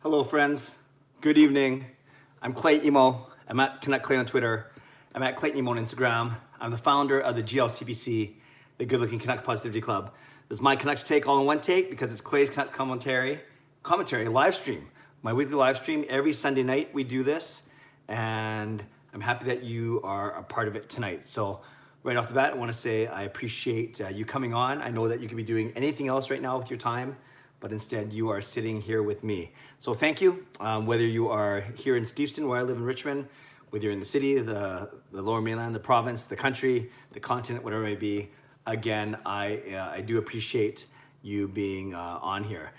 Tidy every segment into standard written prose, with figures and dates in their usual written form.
Hello, friends. Good evening. I'm Clay Emo. I'm at Canuck Clay on Twitter. I'm at Clayton Emo on Instagram. I'm the founder of the GLCPC, the Good Looking Canucks Positivity Club. This is my Canucks take all in one take because it's Clay's Canucks commentary live stream. My weekly live stream every Sunday night. We do this, and I'm happy that you are a part of it tonight. So, right off the bat, I want to say I appreciate you coming on. I know that you could be doing anything else right now with your time, but instead you are sitting here with me. So thank you. Whether you are here in Steveston, where I live in Richmond, whether you're in the city, the lower mainland, the province, the country, the continent, whatever it may be, again, I do appreciate you being on here.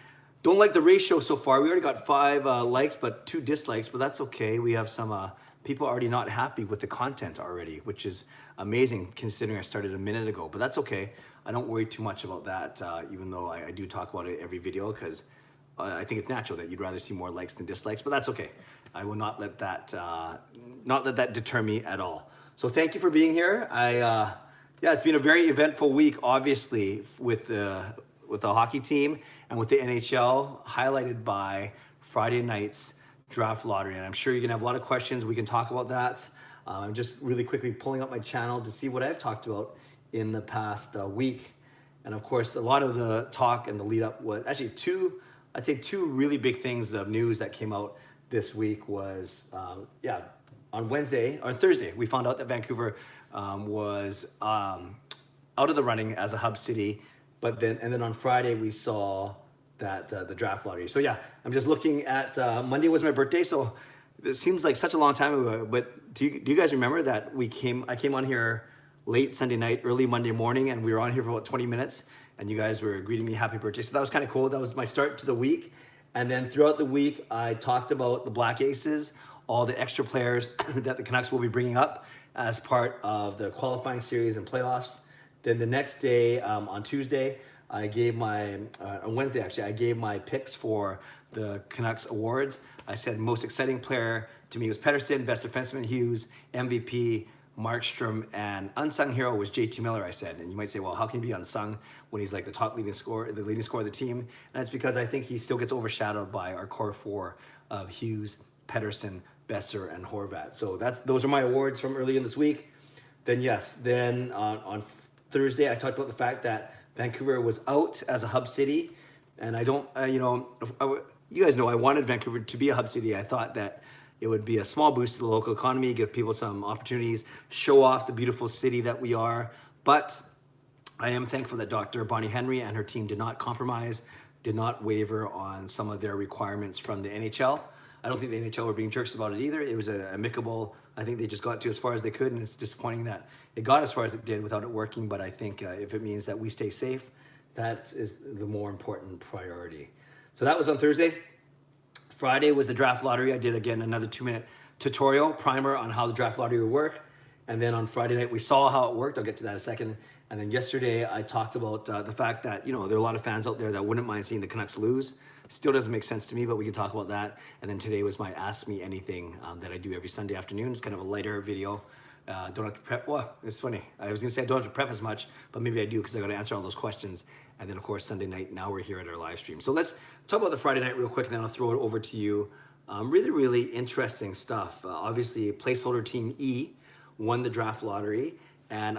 Don't like the ratio so far. We already got 5 likes, but 2 dislikes, but that's okay. We have some people already not happy with the content already, which is amazing considering I started a minute ago, but that's okay. I don't worry too much about that, even though I do talk about it every video, because I think it's natural that you'd rather see more likes than dislikes, but that's okay. I will not let that deter me at all. So thank you for being here. Yeah, it's been a very eventful week, obviously, with the hockey team and with the NHL, highlighted by Friday night's draft lottery. And I'm sure you're gonna have a lot of questions. We can talk about that. I'm just really quickly pulling up my channel to see what I've talked about in the past week. And of course, a lot of the talk and the lead up was actually I'd say two really big things of news that came out this week was, on Thursday, we found out that Vancouver was out of the running as a hub city, and then on Friday we saw that the draft lottery. So yeah, I'm just looking at, Monday was my birthday, so it seems like such a long time ago, but do you guys remember that I came on here late Sunday night, early Monday morning, and we were on here for about 20 minutes, and you guys were greeting me happy birthday. So that was kind of cool. That was my start to the week. And then throughout the week, I talked about the Black Aces, all the extra players that the Canucks will be bringing up as part of the qualifying series and playoffs. Then the next day, on Tuesday, on Wednesday actually, I gave my picks for the Canucks awards. I said most exciting player to me was Pettersson, best defenseman Hughes, MVP Markstrom, and unsung hero was JT Miller, I said. And you might say, well, how can he be unsung when he's like the top leading scorer, the leading scorer of the team? And it's because I think he still gets overshadowed by our core 4 of Hughes, Pettersson, Besser, and Horvat. So those are my awards from early in this week. Then on Thursday, I talked about the fact that Vancouver was out as a hub city. And I don't, you guys know I wanted Vancouver to be a hub city. I thought that it would be a small boost to the local economy, give people some opportunities, show off the beautiful city that we are. But I am thankful that Dr. Bonnie Henry and her team did not compromise, did not waver on some of their requirements from the NHL. I don't think the NHL were being jerks about it either. It was amicable. I think they just got to as far as they could, and it's disappointing that it got as far as it did without it working. But I think if it means that we stay safe, that is the more important priority. So that was on Thursday. Friday was the draft lottery. I did, again, another 2-minute tutorial primer on how the draft lottery would work. And then on Friday night, we saw how it worked. I'll get to that in a second. And then yesterday, I talked about the fact that, there are a lot of fans out there that wouldn't mind seeing the Canucks lose. Still doesn't make sense to me, but we can talk about that. And then today was my Ask Me Anything that I do every Sunday afternoon. It's kind of a lighter video. Don't have to prep. Well, it's funny. I was going to say I don't have to prep as much, but maybe I do because I got to answer all those questions. And then, of course, Sunday night, now we're here at our live stream. So let's talk about the Friday night real quick, and then I'll throw it over to you. Really, really interesting stuff. Obviously, placeholder team E won the draft lottery. And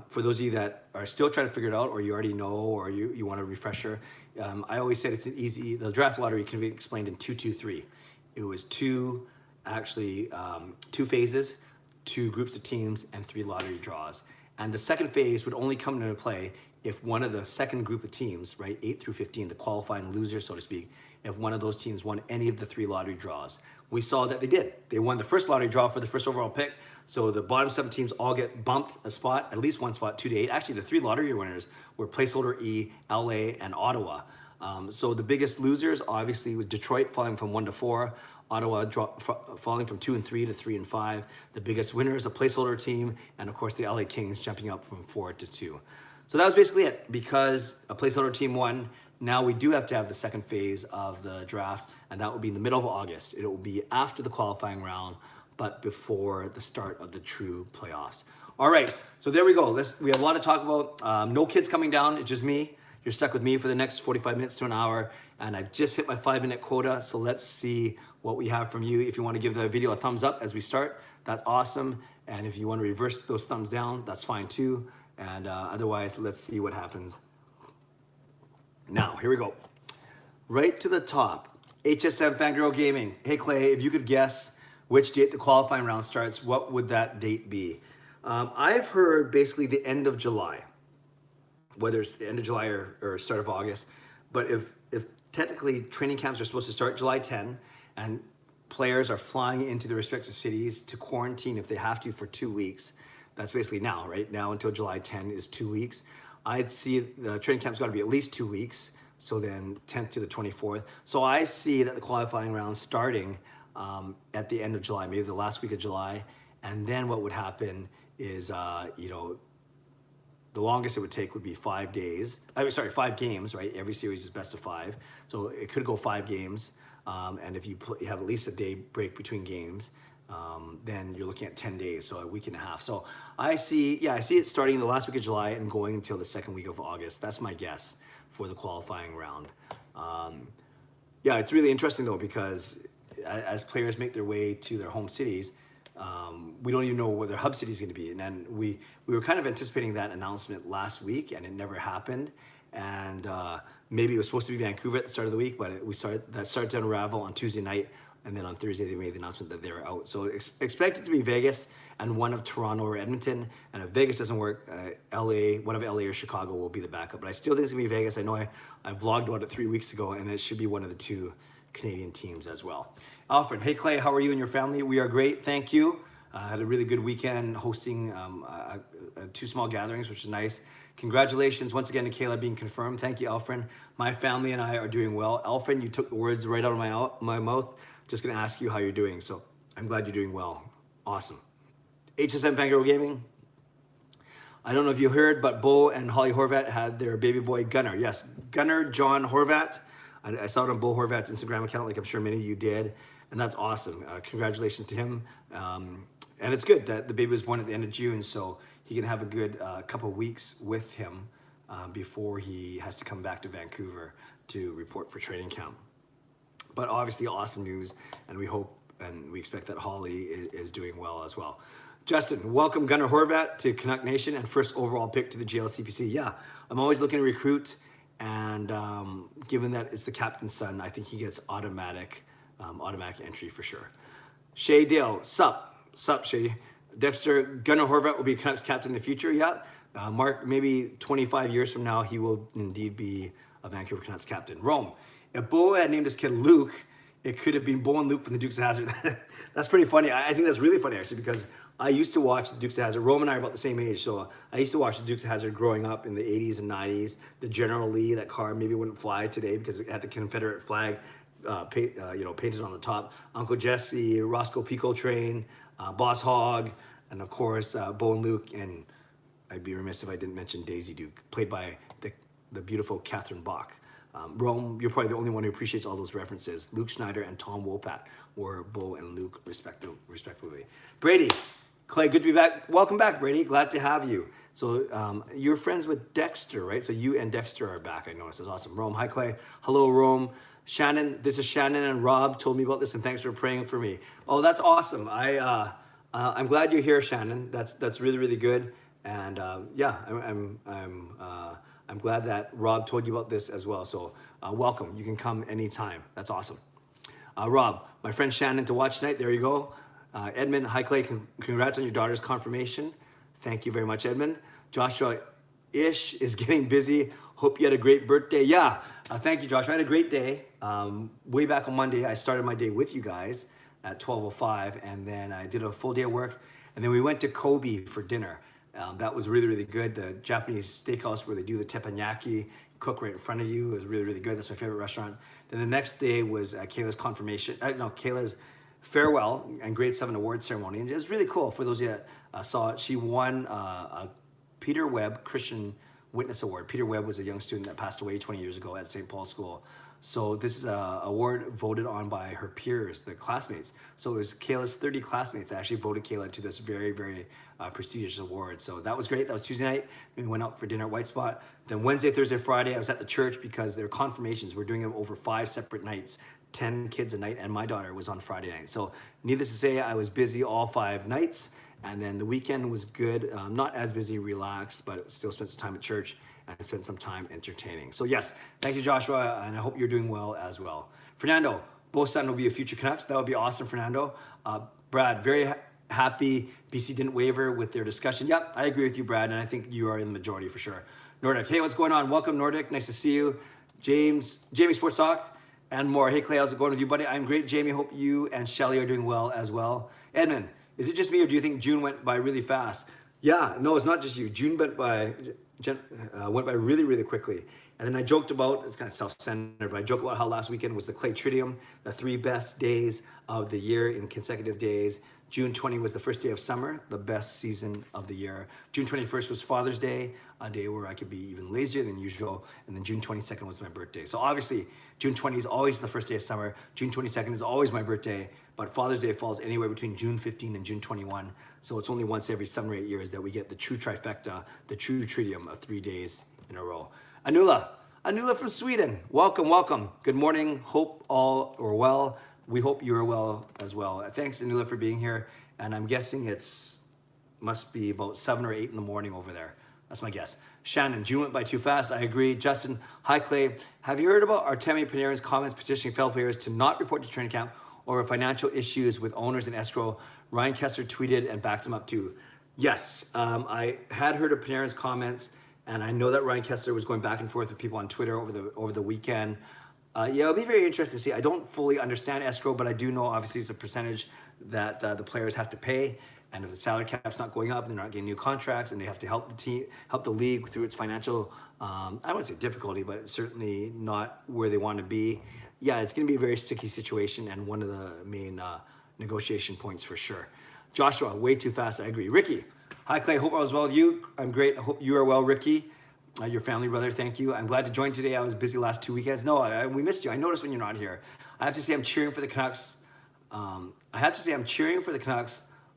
for those of you that are still trying to figure it out, or you already know, or you want a refresher, I always said the draft lottery can be explained in 2-2-3. It was two phases, 2 groups of teams, and 3 lottery draws. And the second phase would only come into play if one of the second group of teams, right, 8 through 15, the qualifying losers, so to speak, if one of those teams won any of the 3 lottery draws. We saw that they did. They won the first lottery draw for the first overall pick. So the bottom 7 teams all get bumped a spot, at least one spot, 2 to 8. Actually, the 3 lottery winners were placeholder E, LA, and Ottawa. So the biggest losers, obviously, was Detroit falling from 1 to 4. Ottawa falling from 2 and 3 to 3 and 5. The biggest winners, a placeholder team, and of course the LA Kings jumping up from 4 to 2. So that was basically it. Because a placeholder team won, now we do have to have the second phase of the draft, and that will be in the middle of August. It will be after the qualifying round, but before the start of the true playoffs. All right, so there we go. We have a lot to talk about. No kids coming down, it's just me. You're stuck with me for the next 45 minutes to an hour, and I've just hit my 5-minute quota, so let's see what we have from you. If you want to give the video a thumbs up as we start, that's awesome. And if you want to reverse those thumbs down, that's fine too. And otherwise, let's see what happens. Now, here we go. Right to the top, HSM Fangirl Gaming. Hey Clay, if you could guess which date the qualifying round starts, what would that date be? I've heard basically the end of July, whether it's the end of July or start of August. But if technically training camps are supposed to start July 10 and players are flying into their respective cities to quarantine if they have to for 2 weeks, that's basically now, right? Now until July 10 is 2 weeks. I'd see the training camp's got to be at least 2 weeks. So then 10th to the 24th. So I see that the qualifying round starting at the end of July, maybe the last week of July. And then what would happen is, the longest it would take would be 5 days. 5 games, right? Every series is best of 5. So it could go 5 games. And if you have at least a day break between games, then you're looking at 10 days, so a week and a half. So I see it starting the last week of July and going until the second week of August. That's my guess for the qualifying round. It's really interesting though, because as players make their way to their home cities, we don't even know where their hub city is going to be. And then we were kind of anticipating that announcement last week, and it never happened. And maybe it was supposed to be Vancouver at the start of the week, but that started to unravel on Tuesday night. And then on Thursday, they made the announcement that they were out. So expect it to be Vegas and one of Toronto or Edmonton. And if Vegas doesn't work, LA, one of LA or Chicago will be the backup. But I still think it's gonna be Vegas. I know I vlogged about it 3 weeks ago, and it should be one of the 2 Canadian teams as well. Alfred, hey Clay, how are you and your family? We are great, thank you. Had a really good weekend hosting 2 small gatherings, which is nice. Congratulations once again to Kayla being confirmed. Thank you, Alfred. My family and I are doing well. Alfred, you took the words right out of my mouth. Just gonna ask you how you're doing, so I'm glad you're doing well. Awesome. HSM Fangirl Gaming. I don't know if you heard, but Bo and Holly Horvat had their baby boy Gunnar. Yes, Gunnar John Horvat. I saw it on Bo Horvat's Instagram account, like I'm sure many of you did, and that's awesome. Congratulations to him. And it's good that the baby was born at the end of June, so he can have a good couple of weeks with him before he has to come back to Vancouver to report for training camp. But obviously awesome news, and we hope and we expect that Holly is doing well as well. Justin, welcome Gunnar Horvat to Canuck Nation and first overall pick to the GLCPC. Yeah, I'm always looking to recruit, and given that it's the captain's son, I think he gets automatic entry for sure. Shay Dale, sup Shay. Dexter, Gunnar Horvat will be Canucks captain in the future. Yeah, Mark, maybe 25 years from now, he will indeed be a Vancouver Canucks captain. Rome. If Bo had named his kid Luke, it could have been Bo and Luke from the Dukes of Hazzard. That's pretty funny. I think that's really funny, actually, because I used to watch the Dukes of Hazzard. Rome and I are about the same age, so I used to watch the Dukes of Hazzard growing up in the 80s and 90s. The General Lee, that car maybe wouldn't fly today because it had the Confederate flag painted on the top. Uncle Jesse, Roscoe Pico Train, Boss Hogg, and of course, Bo and Luke, and I'd be remiss if I didn't mention Daisy Duke, played by the beautiful Catherine Bach. Rome, you're probably the only one who appreciates all those references. Luke Schneider and Tom Wopat were Bo and Luke, respectively. Brady, Clay, good to be back. Welcome back, Brady. Glad to have you. So you're friends with Dexter, right? So you and Dexter are back, I noticed. That's awesome. Rome, hi, Clay. Hello, Rome. Shannon, this is Shannon, and Rob told me about this, and thanks for praying for me. Oh, that's awesome. I'm glad you're here, Shannon. That's really, really good. And I'm glad that Rob told you about this as well. So welcome. You can come anytime. That's awesome. Rob, my friend Shannon to watch tonight. There you go. Edmund, hi Clay. Congrats on your daughter's confirmation. Thank you very much, Edmund. Joshua, Ish is getting busy. Hope you had a great birthday. Yeah, thank you, Joshua. I had a great day. Way back on Monday, I started my day with you guys at 12:05, and then I did a full day of work, and then we went to Kobe for dinner. That was really, really good. The Japanese steakhouse where they do the teppanyaki, cook right in front of you, was really, really good. That's my favorite restaurant. Then the next day was Kayla's Kayla's farewell and grade 7 award ceremony. And it was really cool for those of you that saw it. She won a Peter Webb Christian Witness Award. Peter Webb was a young student that passed away 20 years ago at St. Paul's School. So this is a award voted on by her peers, the classmates. So it was Kayla's 30 classmates that actually voted Kayla to this very, very prestigious award. So that was great. That was Tuesday night. We went out for dinner at White Spot. Then Wednesday, Thursday, Friday, I was at the church because there were confirmations. We're doing them over 5 separate nights, 10 kids a night, and my daughter was on Friday night. So needless to say, I was busy all 5 nights. And then the weekend was good, not as busy, relaxed, but still spent some time at church and spent some time entertaining. So yes, thank you, Joshua, and I hope you're doing well as well. Fernando, both sons will be a future Canucks. That would be awesome, Fernando. Brad, very happy BC didn't waver with their discussion. Yep, I agree with you, Brad, and I think you are in the majority for sure. Nordic, hey, what's going on? Welcome, Nordic. Nice to see you. Jamie Sports Talk, and more. Hey, Clay, how's it going with you, buddy? I'm great, Jamie. Hope you and Shelly are doing well as well. Edmund, is it just me, or do you think June went by really fast? Yeah, no, it's not just you. June went by really, really quickly. And then I joked about, it's kind of self-centered, but I joked about how last weekend was the Clay Tridium, the 3 best days of the year in consecutive days. June 20 was the first day of summer, the best season of the year. June 21st was Father's Day, a day where I could be even lazier than usual. And then June 22nd was my birthday. So obviously, June 20 is always the first day of summer. June 22nd is always my birthday. But Father's Day falls anywhere between June 15 and June 21. So it's only once every 7 or 8 years that we get the true trifecta, the true tridium of 3 days in a row. Anula from Sweden. Welcome, welcome. Good morning. Hope all are well. We hope you are well as well. Thanks, Anula, for being here. And I'm guessing must be about 7 or 8 in the morning over there. That's my guess. Shannon, June went by too fast. I agree. Justin, hi, Clay. Have you heard about Artemi Panarin's comments petitioning fellow players to not report to training camp over financial issues with owners in escrow? Ryan Kessler tweeted and backed him up too. Yes, I had heard of Panarin's comments, and I know that Ryan Kessler was going back and forth with people on Twitter over the weekend. Yeah, it'll be very interesting to see. I don't fully understand escrow, but I do know obviously it's a percentage that the players have to pay. And if the salary cap's not going up, they're not getting new contracts, and they have to help the team, help the league through its financial, I wouldn't say difficulty, but it's certainly not where they want to be. Yeah, it's going to be a very sticky situation, and one of the main negotiation points for sure. Joshua, way too fast. I agree. Ricky, hi Clay. Hope all is well with you. I'm great. I hope you are well, Ricky. Your family, brother. Thank you. I'm glad to join today. I was busy last 2 weekends. No, we missed you. I noticed when you're not here. I have to say I'm cheering for the Canucks.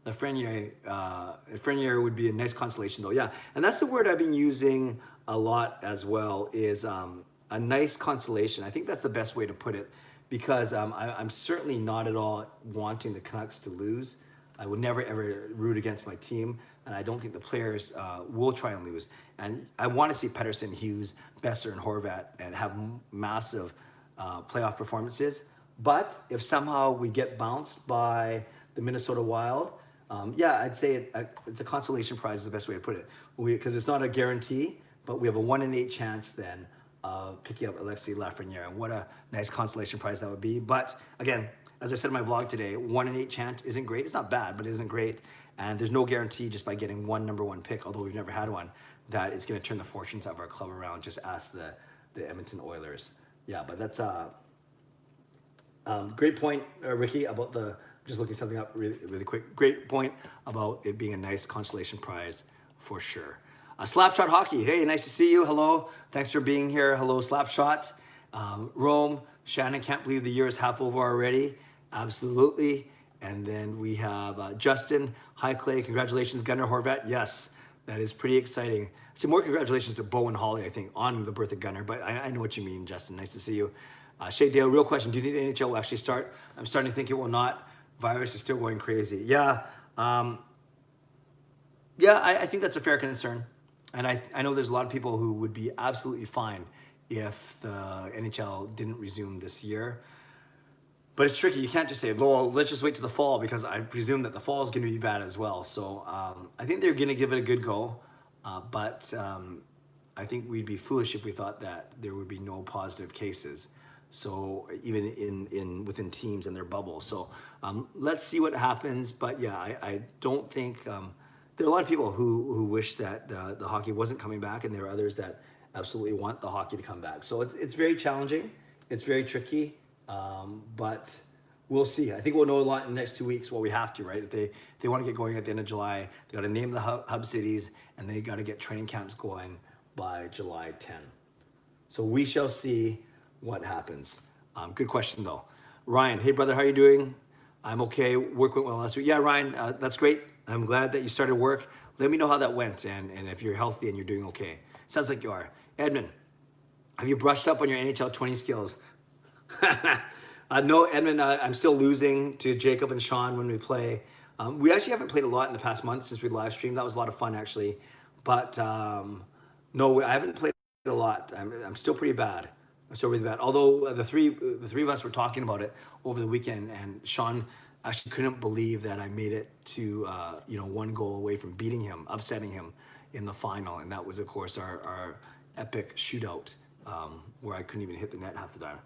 Frenier would be a nice consolation, though. Yeah, and that's the word I've been using a lot as well, is a nice consolation. I think that's the best way to put it, because I'm certainly not at all wanting the Canucks to lose. I would never, ever root against my team, and I don't think the players will try and lose. And I want to see Pettersson, Hughes, Besser, and Horvat and have massive playoff performances. But if somehow we get bounced by the Minnesota Wild, yeah, I'd say it's a consolation prize is the best way to put it. Because it's not a guarantee, but we have a 1 in 8 chance then of picking up Alexis Lafreniere. And what a nice consolation prize that would be. But again, as I said in my vlog today, 1 in 8 chance isn't great. It's not bad, but it isn't great. And there's no guarantee just by getting one number 1 pick, although we've never had one, that it's going to turn the fortunes of our club around. Just ask the Edmonton Oilers. Yeah, but that's great point, Ricky, about just looking something up really, really quick. Great point about it being a nice consolation prize for sure. Slapshot Hockey. Hey, nice to see you. Hello. Thanks for being here. Hello, Slapshot. Rome. Shannon, can't believe the year is half over already. Absolutely. And then we have Justin. Hi, Clay. Congratulations, Gunnar Horvat. Yes, that is pretty exciting. So more congratulations to Bo and Holly, I think, on the birth of Gunnar. But I know what you mean, Justin. Nice to see you. Shay Dale, real question. Do you think the NHL will actually start? I'm starting to think it will not. Virus is still going crazy. Yeah. I think that's a fair concern. And I know there's a lot of people who would be absolutely fine if the NHL didn't resume this year. But it's tricky. You can't just say, well, let's just wait to the fall, because I presume that the fall is going to be bad as well. So I think they're going to give it a good go. But I think we'd be foolish if we thought that there would be no positive cases. So even within teams and their bubble. So let's see what happens. But yeah, I don't think there are a lot of people who wish that the hockey wasn't coming back, and there are others that absolutely want the hockey to come back. So it's very challenging. It's very tricky. But we'll see. I think we'll know a lot in the next 2 weeks. Well, we have to, right? If they want to get going at the end of July, they got to name the hub cities, and they got to get training camps going by July 10. So we shall see what happens? Good question though. Ryan, hey brother, how are you doing? I'm okay. Work went well last week. Yeah, Ryan, that's great. I'm glad that you started work. Let me know how that went and if you're healthy and you're doing okay. Sounds like you are. Edmund, have you brushed up on your NHL 20 skills? No, Edmund, I'm still losing to Jacob and Sean when we play. We actually haven't played a lot in the past month since we live streamed. That was a lot of fun actually. But no, I haven't played a lot. I'm still pretty bad. I'm still really bad. Although the three of us were talking about it over the weekend, and Sean actually couldn't believe that I made it to one goal away from beating him, upsetting him in the final, and that was of course our epic shootout where I couldn't even hit the net half the time.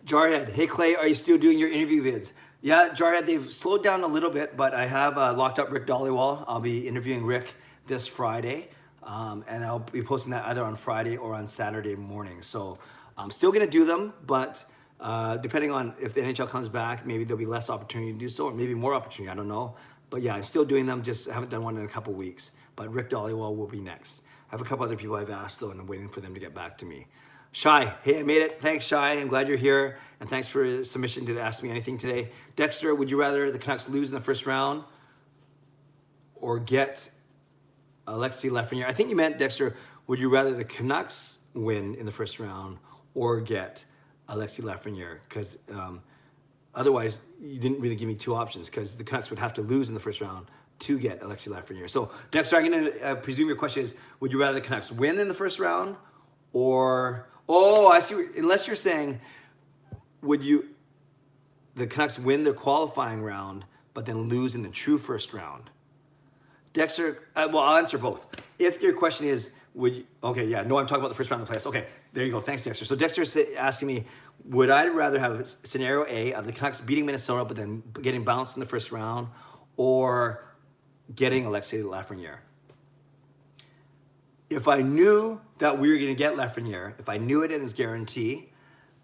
Jarhead, hey Clay, are you still doing your interview vids? Yeah, Jarhead, they've slowed down a little bit, but I have locked up Rick Dollywall. I'll be interviewing Rick this Friday, and I'll be posting that either on Friday or on Saturday morning. So I'm still gonna do them, but depending on if the NHL comes back, maybe there'll be less opportunity to do so, or maybe more opportunity, I don't know. But yeah, I'm still doing them, just haven't done one in a couple weeks. But Rick Dollywall will be next. I have a couple other people I've asked though, and I'm waiting for them to get back to me. Shy, hey, I made it. Thanks, Shy. I'm glad you're here. And thanks for your submission to Ask Me Anything today. Dexter, would you rather the Canucks lose in the first round or get Alexi Lafreniere? I think you meant, Dexter, would you rather the Canucks win in the first round or get Alexi Lafreniere? Because otherwise, you didn't really give me two options, because the Canucks would have to lose in the first round to get Alexi Lafreniere. So, Dexter, I'm going to presume your question is, would you rather the Canucks win in the first round or... Oh, I see. Unless you're saying, would the Canucks win their qualifying round, but then lose in the true first round? Dexter, well, I'll answer both. If your question is, okay, yeah, no, I'm talking about the first round of the playoffs. Okay, there you go. Thanks, Dexter. So Dexter's asking me, would I rather have scenario A of the Canucks beating Minnesota, but then getting bounced in the first round, or getting Alexi Lafreniere? If I knew that we were going to get Lafreniere, if I knew it in his guarantee,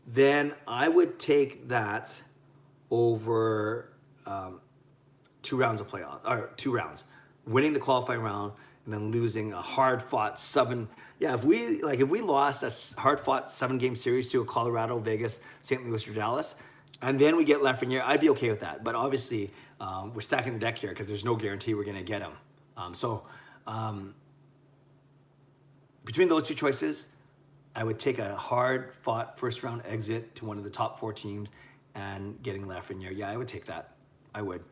then I would take that over 2 rounds of playoff, or 2 rounds, winning the qualifying round and then losing a hard-fought 7. Yeah, if we lost a hard-fought 7-game series to a Colorado, Vegas, St. Louis, or Dallas, and then we get Lafreniere, I'd be okay with that. But obviously, we're stacking the deck here because there's no guarantee we're going to get him. Between those two choices, I would take a hard-fought first-round exit to one of the top 4 teams and getting Lafreniere. Yeah, I would take that. I would.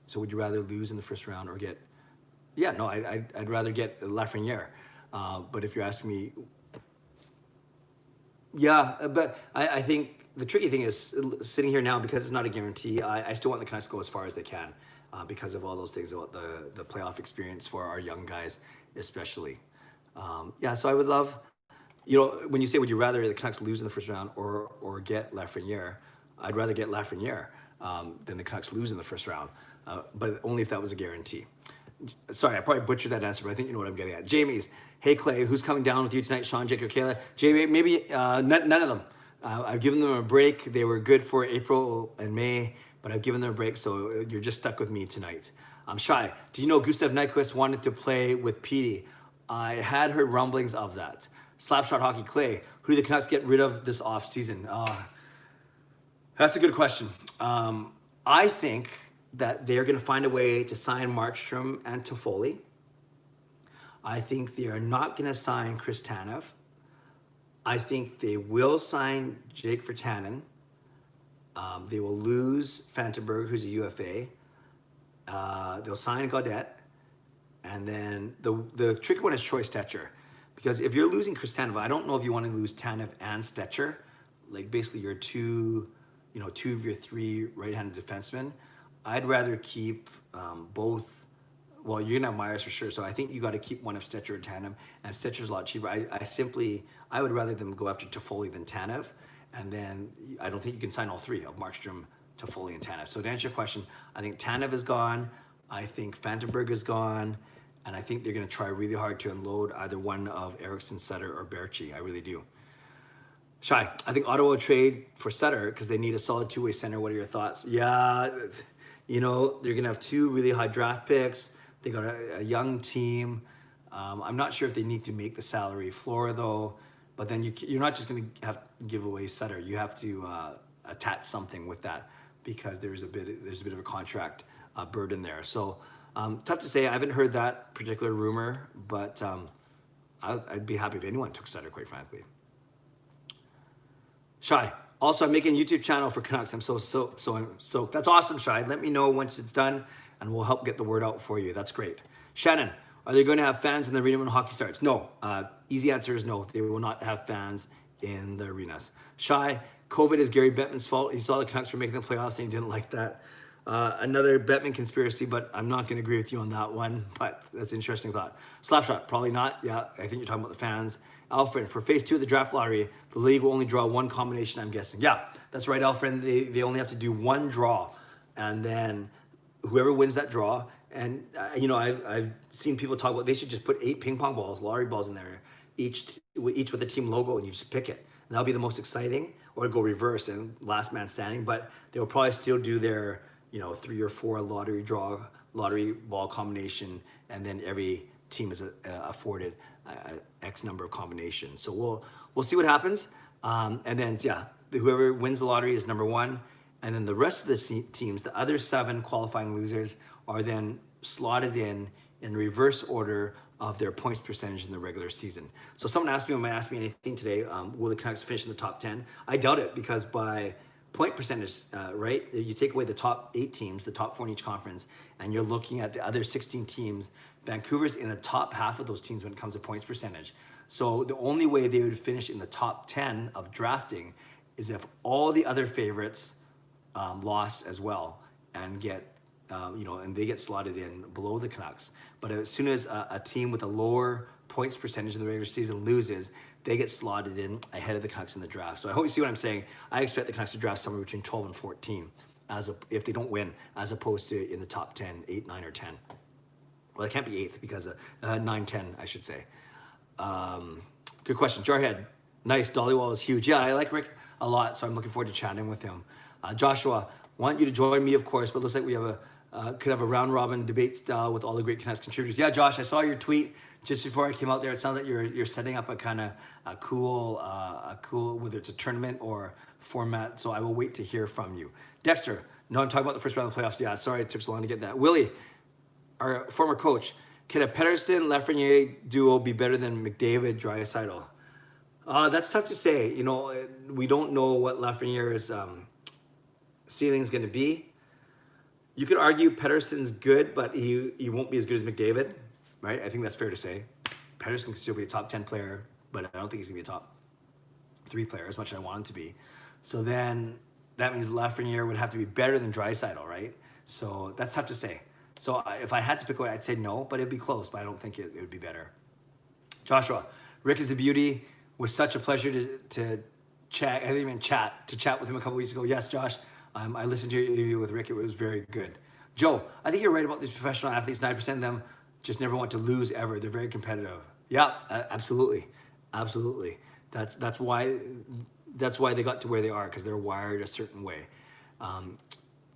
So would you rather lose in the first round or get... Yeah, no, I'd rather get Lafreniere. But if you're asking me... Yeah, but I think the tricky thing is sitting here now, because it's not a guarantee, I still want the Canucks to go as far as they can. Because of all those things about the playoff experience for our young guys, especially. Yeah, so I would love, when you say, would you rather the Canucks lose in the first round or get Lafreniere, I'd rather get Lafreniere than the Canucks lose in the first round, but only if that was a guarantee. Sorry, I probably butchered that answer, but I think you know what I'm getting at. Jamie's, hey Clay, who's coming down with you tonight? Sean, Jake, or Kayla? Jamie, maybe none of them. I've given them a break. They were good for April and May, but I've given them a break, so you're just stuck with me tonight. I'm Shy. Do you know Gustav Nyquist wanted to play with Petey? I had heard rumblings of that. Slapshot Hockey Clay, who do the Canucks get rid of this offseason? That's a good question. I think that they're going to find a way to sign Markstrom and Toffoli. I think they are not going to sign Chris Tanev. I think they will sign Jake Virtanen. They will lose Fantenberg, who's a UFA. They'll sign Gaudette. And then the tricky one is Troy Stetcher. Because if you're losing Chris Tanev, I don't know if you want to lose Tanev and Stetcher. Like basically your two of your 3 right-handed defensemen. I'd rather keep both. Well, you're gonna have Myers for sure, so I think you got to keep one of Stetcher or Tanev, and Stetcher's a lot cheaper. I would rather them go after Toffoli than Tanev, and then I don't think you can sign all 3 of Markstrom, Toffoli, and Tanev. So to answer your question, I think Tanev is gone, I think Fantenberg is gone, and I think they're gonna try really hard to unload either one of Eriksson, Sutter, or Berchi. I really do. Shy, I think Ottawa will trade for Sutter because they need a solid 2-way center. What are your thoughts? Yeah, they're gonna have 2 really high draft picks. They got a young team. I'm not sure if they need to make the salary floor though, but then you're not just going to have to give away Sutter. You have to attach something with that because there's a bit of a contract burden there. So tough to say. I haven't heard that particular rumor, but I'd be happy if anyone took Sutter, quite frankly. Shy. Also, I'm making a YouTube channel for Canucks. I'm so that's awesome, Shy. Let me know once it's done, and we'll help get the word out for you. That's great. Shannon, are they going to have fans in the arena when hockey starts? No. Easy answer is no. They will not have fans in the arenas. Shy, COVID is Gary Bettman's fault. He saw the Canucks were making the playoffs and he didn't like that. Another Bettman conspiracy, but I'm not going to agree with you on that one. But that's an interesting thought. Slapshot, probably not. Yeah, I think you're talking about the fans. Alfred, for phase 2 of the draft lottery, the league will only draw one combination, I'm guessing. Yeah, that's right, Alfred. They only have to do one draw, and then whoever wins that draw. And I've seen people talk about they should just put 8 ping pong balls, lottery balls in there, each with a team logo, and you just pick it. And that'll be the most exciting. Or go reverse and last man standing. But they'll probably still do their 3 or 4 lottery ball combination, and then every team is afforded X number of combinations. So we'll see what happens. And then whoever wins the lottery is number 1. And then the rest of the teams, the other 7 qualifying losers, are then slotted in reverse order of their points percentage in the regular season. So someone asked me, anything today, will the Canucks finish in the top 10? I doubt it, because by point percentage, right, you take away the top 8 teams, the top 4 in each conference, and you're looking at the other 16 teams. Vancouver's in the top half of those teams when it comes to points percentage. So the only way they would finish in the top 10 of drafting is if all the other favorites lost as well and get and they get slotted in below the Canucks. But as soon as a team with a lower points percentage in the regular season loses, they get slotted in ahead of the Canucks in the draft. So I hope you see what I'm saying. I expect the Canucks to draft somewhere between 12 and 14 if they don't win, as opposed to in the top 10, 8, 9, or 10. Well, it can't be 8th because 9, 10, I should say. Good question. Jarhead, nice. Dollywall is huge. Yeah, I like Rick a lot, so I'm looking forward to chatting with him. Joshua, want you to join me, of course, but it looks like we have could have a round robin debate style with all the great Canucks contributors. Yeah, Josh, I saw your tweet just before I came out there. It sounds like you're setting up a kind of a cool, whether it's a tournament or format. So I will wait to hear from you. Dexter, no, I'm talking about the first round of the playoffs. Yeah, sorry it took so long to get that. Willie, our former coach, can a Pettersson-Lafreniere duo be better than McDavid-Draisaitl? That's tough to say. We don't know what Lafreniere's ceiling is going to be. You could argue Pettersson's good, but he won't be as good as McDavid, right? I think that's fair to say. Pettersson can still be a top 10 player, but I don't think he's going to be a top 3 player as much as I want him to be. So then that means Lafreniere would have to be better than Draisaitl, right? So that's tough to say. So if I had to pick one, I'd say no, but it'd be close, but I don't think it would be better. Joshua, Rick is a beauty. It was such a pleasure to chat. I didn't even chat with him a couple weeks ago. Yes, Josh. I listened to your interview with Rick. It was very good. Joe, I think you're right about these professional athletes. 9% of them just never want to lose ever. They're very competitive. Yeah, absolutely. Absolutely. That's why they got to where they are, because they're wired a certain way.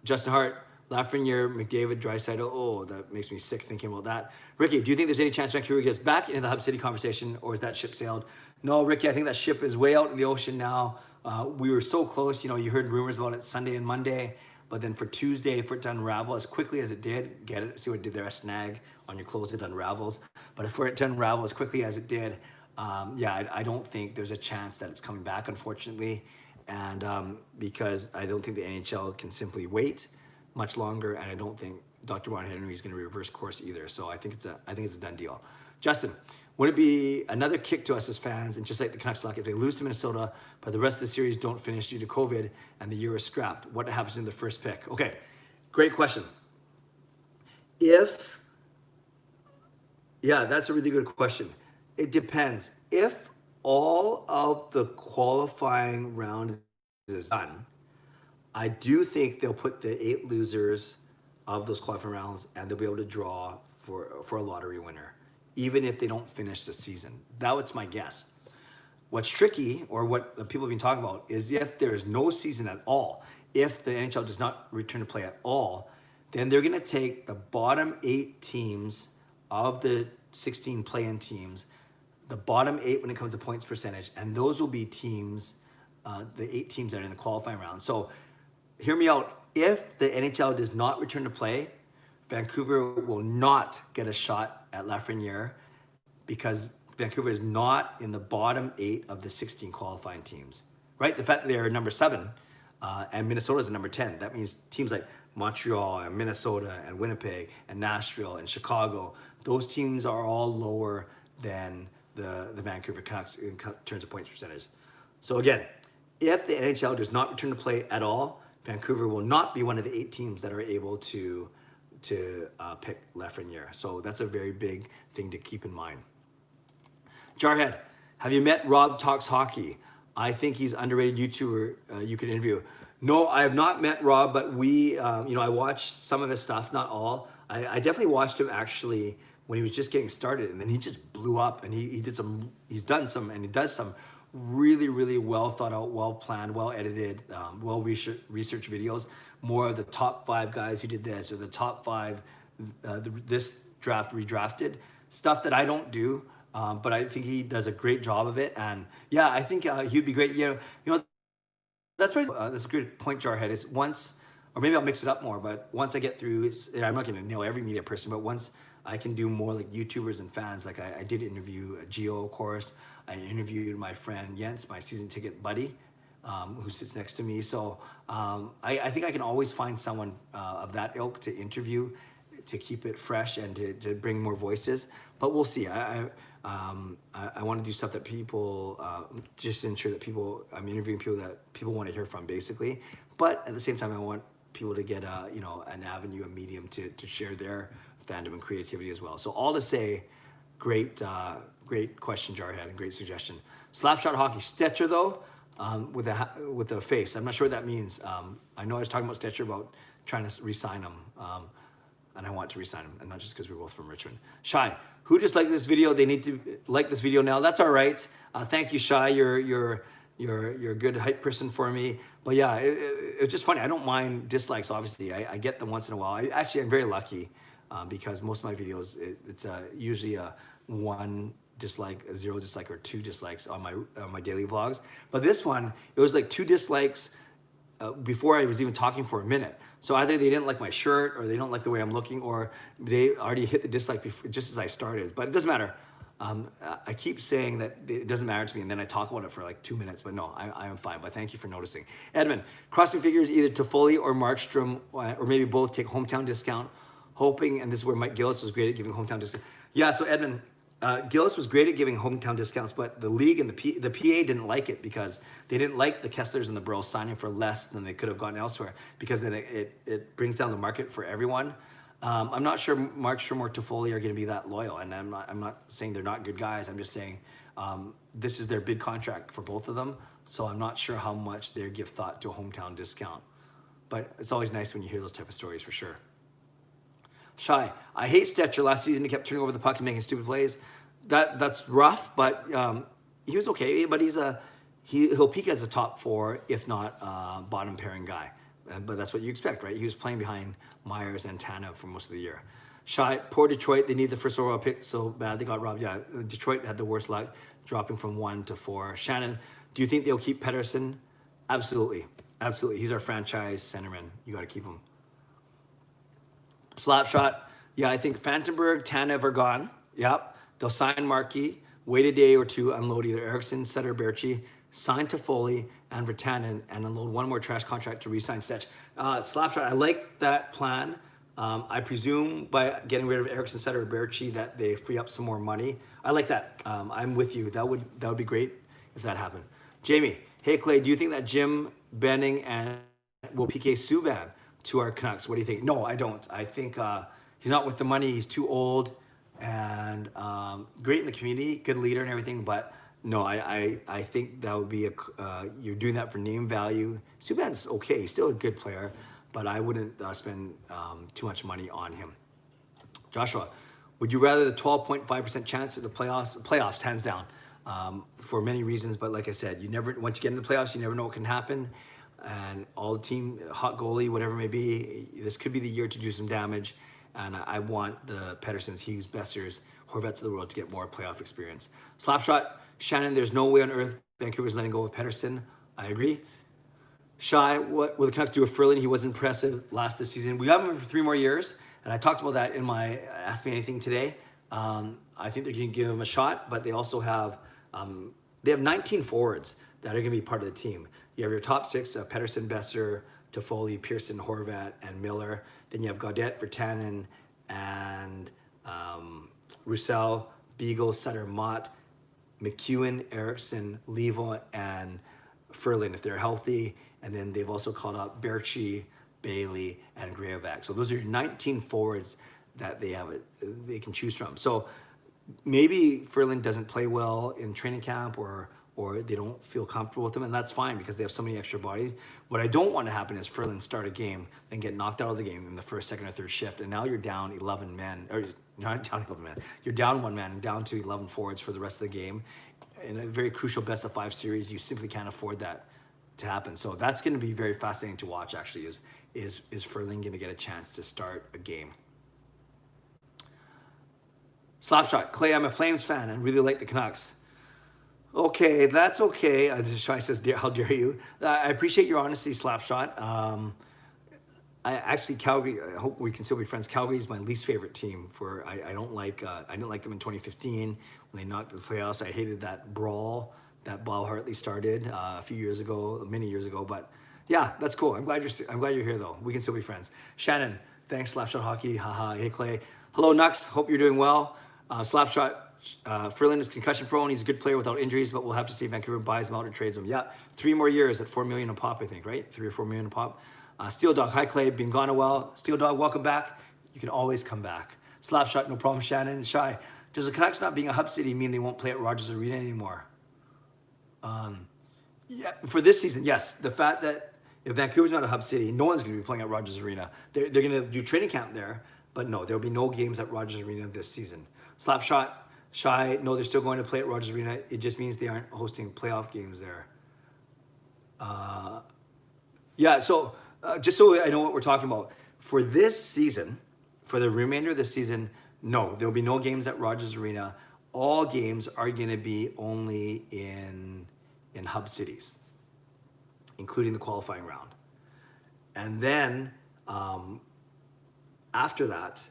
Justin Hart, Lafreniere, McDavid, Draisaitl. Oh, that makes me sick thinking about that. Ricky, do you think there's any chance Vancouver gets back into the Hub City conversation, or is that ship sailed? No, Ricky, I think that ship is way out in the ocean now. We were so close. You heard rumors about it Sunday and Monday, but then for Tuesday, for it to unravel as quickly as it did, get it? See what it did there? A snag on your clothes, it unravels. But for it to unravel as quickly as it did, I don't think there's a chance that it's coming back, unfortunately. And because I don't think the NHL can simply wait much longer, and I don't think Dr. Ron Henry is going to reverse course either. So I think it's a done deal. Justin, would it be another kick to us as fans, and just like the Canucks luck, if they lose to Minnesota, but the rest of the series don't finish due to COVID and the year is scrapped? What happens in the first pick? Okay, great question. That's a really good question. It depends. If all of the qualifying round is done, I do think they'll put the 8 losers of those qualifying rounds, and they'll be able to draw for a lottery winner, even if they don't finish the season. That's my guess. What's tricky, or what people have been talking about, is if there is no season at all, if the NHL does not return to play at all, then they're going to take the bottom 8 teams of the 16 play-in teams, the bottom 8 when it comes to points percentage, and those will be teams, the 8 teams that are in the qualifying round. So hear me out. If the NHL does not return to play, Vancouver will not get a shot at Lafreniere because Vancouver is not in the bottom 8 of the 16 qualifying teams, right? The fact that they're number 7 and Minnesota is number 10, that means teams like Montreal and Minnesota and Winnipeg and Nashville and Chicago, those teams are all lower than the Vancouver Canucks in terms of points percentage. So again, if the NHL does not return to play at all, Vancouver will not be one of the 8 teams that are able to pick Lafreniere. So that's a very big thing to keep in mind. Jarhead, have you met Rob Talks Hockey? I think he's underrated YouTuber you could interview. No, I have not met Rob, but we, I watched some of his stuff, not all. I definitely watched him actually when he was just getting started, and then he just blew up, and he does some really, really well thought out, well planned, well edited, well researched videos. More of the top 5 guys who did this, or the top 5 this draft redrafted, stuff that I don't do. But I think he does a great job of it, and yeah, I think he'd be great. You know, that's right. That's a good point, Jarhead. Is once, or maybe I'll mix it up more. But once I get through, I'm not going to know every media person, but once I can do more like YouTubers and fans, like I did interview Gio, of course. I interviewed my friend Jens, my season ticket buddy, who sits next to me. So I think I can always find someone of that ilk to interview, to keep it fresh and to bring more voices. But we'll see. I want to do stuff that people, just ensure that I'm interviewing people that people want to hear from, basically. But at the same time, I want people to get an avenue, a medium to share their fandom and creativity as well. So all to say, great question, Jarhead, and great suggestion. Slapshot Hockey, Stetcher though, with a face. I'm not sure what that means. I know I was talking about Stetcher about trying to re-sign him. And I want to re-sign him, and not just because we're both from Richmond. Shy, who disliked this video? They need to like this video now. That's all right. Thank you, Shy. You're a good hype person for me. But yeah, it's just funny. I don't mind dislikes. Obviously, I get them once in a while. I'm very lucky because most of my videos it's usually a 1 dislike, a 0 dislike, or 2 dislikes on my daily vlogs. But this one, it was like 2 dislikes. Before I was even talking for a minute. So either they didn't like my shirt, or they don't like the way I'm looking, or they already hit the dislike before, just as I started. But it doesn't matter. I keep saying that it doesn't matter to me, and then I talk about it for like 2 minutes, but no, I am fine. But thank you for noticing. Edmund, crossing figures either Toffoli or Markstrom, or maybe both, take hometown discount, hoping, and this is where Mike Gillis was great at giving hometown discount. Yeah, so Edmund, Gillis was great at giving hometown discounts, but the league and the PA didn't like it because they didn't like the Kesslers and the Burrows signing for less than they could have gotten elsewhere, because then it brings down the market for everyone. I'm not sure Markstrom or Toffoli are going to be that loyal, and I'm not saying they're not good guys. I'm just saying this is their big contract for both of them, so I'm not sure how much they give thought to a hometown discount. But it's always nice when you hear those type of stories, for sure. Shy, I hate Stetcher. Last season he kept turning over the puck and making stupid plays. That's rough, but he was okay. But he'll peak as a top 4, if not bottom pairing guy. But that's what you expect, right? He was playing behind Myers and Tanev for most of the year. Shy, poor Detroit. They need the first overall pick so bad they got robbed. Yeah, Detroit had the worst luck, dropping from 1 to 4. Shannon, do you think they'll keep Pettersson? Absolutely, absolutely. He's our franchise centerman. You got to keep him. Slapshot, yeah, I think Fantenberg, Tanev are gone. Yep, they'll sign Markey, wait a day or 2, unload either Eriksson, Sutter, Berchi, sign Toffoli and Virtanen, and unload 1 more trash contract to re-sign Stetch. Slapshot, I like that plan. I presume by getting rid of Eriksson, Sutter, or Berchi that they free up some more money. I like that. I'm with you. That would be great if that happened. Jamie, hey Clay, do you think that Jim Benning and will PK Subban to our Canucks? What do you think? No, I don't. I think he's not with the money. He's too old, and great in the community, good leader and everything. But no, I think that would be you're doing that for name value. Subban's okay. He's still a good player, but I wouldn't spend too much money on him. Joshua, would you rather the 12.5% chance at the playoffs? Playoffs, hands down, for many reasons. But like I said, once you get into the playoffs, you never know what can happen. And all the team, hot goalie, whatever it may be, this could be the year to do some damage. And I want the Pedersens, Hughes, Bessers, Horvats of the world to get more playoff experience. Slapshot, Shannon, there's no way on earth Vancouver's letting go of Pedersen. I agree. Shy, what will the Canucks do with Ferland? He was impressive last this season. We got him for 3 more years, and I talked about that in my Ask Me Anything today. I think they're going to give him a shot, but they also have they have 19 forwards that are going to be part of the team. You have your top 6: Pedersen, Besser, Toffoli, Pearson, Horvat, and Miller. Then you have Gaudette, Virtanen, and Roussel, Beagle, Sutter, Mott, McEwen, Eriksson, Levo, and Ferland if they're healthy. And then they've also called up Berchi, Bailey, and Graovac. So those are your 19 forwards that they can choose from. So maybe Ferland doesn't play well in training camp, or they don't feel comfortable with them, and that's fine because they have so many extra bodies. What I don't want to happen is Ferland start a game and get knocked out of the game in the first, second, or third shift, and now you're down 11 men, or you're not down 11 men, you're down 1 man, down to 11 forwards for the rest of the game. In a very crucial best-of-5 series, you simply can't afford that to happen. So that's going to be very fascinating to watch, actually, is Ferland going to get a chance to start a game. Slapshot, Clay, I'm a Flames fan and really like the Canucks. Okay, that's okay. Shai says, how dare you? I appreciate your honesty, Slapshot. Calgary, I hope we can still be friends. Calgary is my least favorite team. I didn't like them in 2015 when they knocked the playoffs. I hated that brawl that Bob Hartley started many years ago. But yeah, that's cool. I'm glad you're here though. We can still be friends. Shannon, thanks, Slapshot Hockey. Haha. Hey Clay. Hello Nux. Hope you're doing well. Slapshot. Ferland is concussion prone. He's a good player without injuries, but we'll have to see if Vancouver buys him out or trades him. Yeah, 3 more years at $4 million a pop, I think, right? 3 or 4 million a pop. Steel Dog, hi Clay, been gone a while. Steel Dog, welcome back. You can always come back. Slapshot, no problem. Shannon, Shy, does the Canucks not being a hub city mean they won't play at Rogers Arena anymore? Yeah, for this season, yes. The fact that if Vancouver's not a hub city, no one's going to be playing at Rogers Arena. They're going to do training camp there, but no, there'll be no games at Rogers Arena this season. Slapshot, Shy, no, they're still going to play at Rogers Arena. It just means they aren't hosting playoff games there. Yeah, so just so I know what we're talking about, for this season, for the remainder of the season, no, there'll be no games at Rogers Arena. All games are going to be only in hub cities, including the qualifying round. And then after that,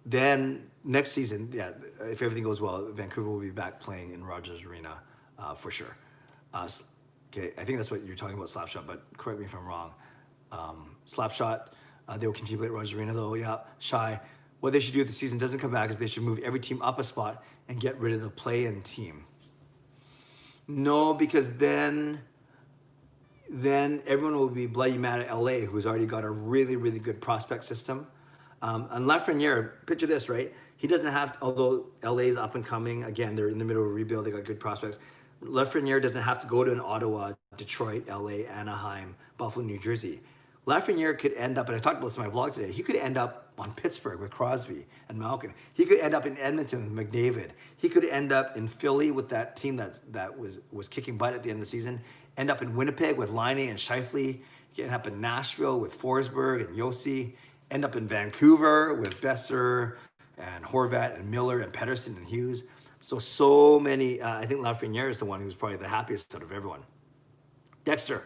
then next season, yeah, if everything goes well, Vancouver will be back playing in Rogers Arena for sure. Okay, I think that's what you're talking about, Slapshot, but correct me if I'm wrong. Slapshot, they will continue to play at Rogers Arena though, yeah. Shy, what they should do if the season doesn't come back is they should move every team up a spot and get rid of the play-in team. No, because then everyone will be bloody mad at LA, who's already got a really, really good prospect system. And Lafreniere, picture this, right? He doesn't have to, although LA is up and coming, again, they're in the middle of a rebuild, they got good prospects. Lafreniere doesn't have to go to an Ottawa, Detroit, LA, Anaheim, Buffalo, New Jersey. Lafreniere could end up, and I talked about this in my vlog today, he could end up on Pittsburgh with Crosby and Malkin. He could end up in Edmonton with McDavid. He could end up in Philly with that team that was kicking butt at the end of the season. End up in Winnipeg with Laine and Scheifele. He could end up in Nashville with Forsberg and Yossi. End up in Vancouver with Besser and Horvat and Miller and Pedersen and Hughes. So many, I think Lafreniere is the one who's probably the happiest out of everyone. Dexter,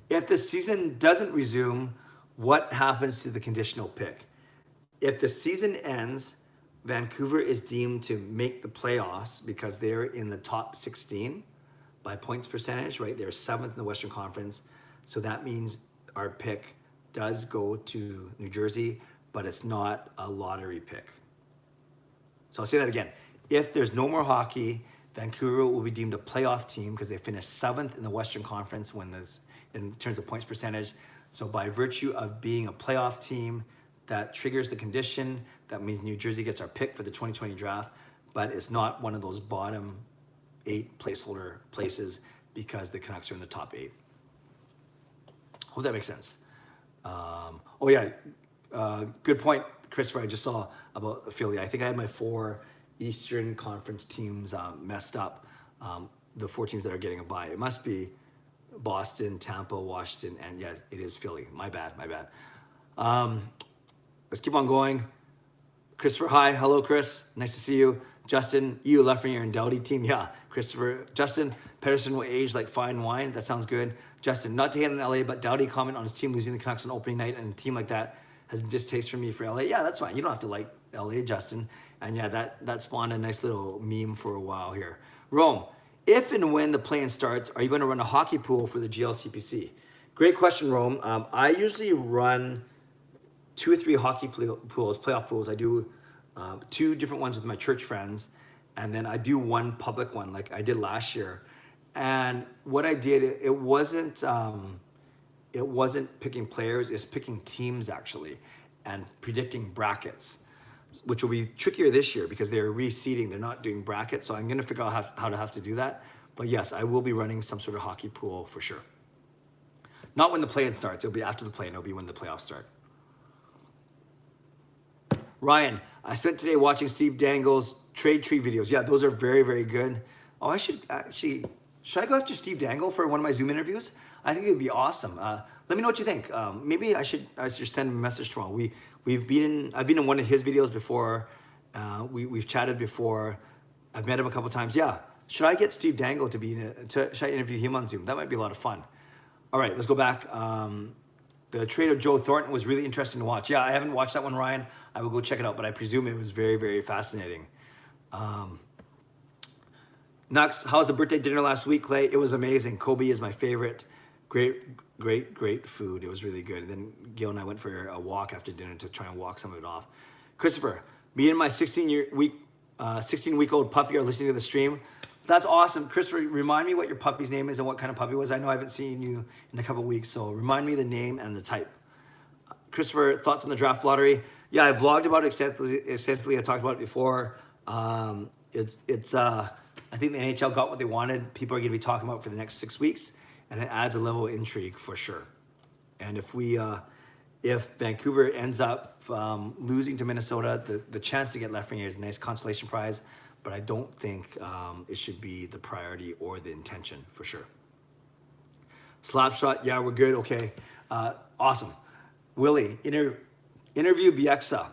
if the season doesn't resume, what happens to the conditional pick? If the season ends, Vancouver is deemed to make the playoffs because they're in the top 16 by points percentage, right? They're 7th in the Western Conference. So that means our pick does go to New Jersey, but it's not a lottery pick. So I'll say that again. If there's no more hockey, Vancouver will be deemed a playoff team because they finished 7th in the Western Conference in terms of points percentage. So by virtue of being a playoff team, that triggers the condition. That means New Jersey gets our pick for the 2020 draft, but it's not one of those bottom 8 placeholder places because the Canucks are in the top 8. Hope that makes sense. Good point, Christopher. I just saw about Philly. I think I had my 4 Eastern Conference teams messed up. The 4 teams that are getting a bye. It must be Boston, Tampa, Washington, and yeah, it is Philly. My bad. Let's keep on going. Christopher, hi. Hello, Chris. Nice to see you. Justin, you Lafreniere and Doughty team. Yeah. Christopher, Justin, Pedersen will age like fine wine. That sounds good. Justin, not to hate on LA, but Doughty comment on his team losing the Canucks on opening night, and a team like that has a distaste for me for LA. Yeah, that's fine. You don't have to like LA, Justin. And yeah, that spawned a nice little meme for a while here. Rome, if and when the play-in starts, are you going to run a hockey pool for the GLCPC? Great question, Rome. I usually run 2 or 3 hockey pools, playoff pools. I do 2 different ones with my church friends, and then I do 1 public one like I did last year. And what I did, it wasn't picking players, it's picking teams actually, and predicting brackets, which will be trickier this year because they're reseeding, they're not doing brackets. So I'm gonna figure out how to have to do that. But yes, I will be running some sort of hockey pool for sure. Not when the play-in starts, it'll be after the play-in, it'll be when the playoffs start. Ryan, I spent today watching Steve Dangle's trade tree videos. Yeah, those are very, very good. Oh, should I go after Steve Dangle for one of my Zoom interviews? I think it would be awesome. Let me know what you think. Maybe I should send him a message tomorrow. I've been in one of his videos before. We've chatted before. I've met him a couple times. Yeah, should I get Steve Dangle should I interview him on Zoom? That might be a lot of fun. All right, let's go back. The trade of Joe Thornton was really interesting to watch. Yeah, I haven't watched that one, Ryan. I will go check it out, but I presume it was very, very fascinating. Nux, how was the birthday dinner last week, Clay? It was amazing. Kobe is my favorite. Great food. It was really good. And then Gil and I went for a walk after dinner to try and walk some of it off. Christopher, me and my 16-week-old puppy are listening to the stream. That's awesome. Christopher, remind me what your puppy's name is and what kind of puppy it was. I know I haven't seen you in a couple of weeks, so remind me the name and the type. Christopher, thoughts on the draft lottery? Yeah, I vlogged about it extensively. I talked about it before. I think the NHL got what they wanted. People are going to be talking about it for the next 6 weeks, and it adds a level of intrigue for sure. And if Vancouver ends up losing to Minnesota, the chance to get Lafreniere is a nice consolation prize, but I don't think it should be the priority or the intention for sure. Slapshot, yeah, we're good. Okay, awesome. Willie, interview Bieksa.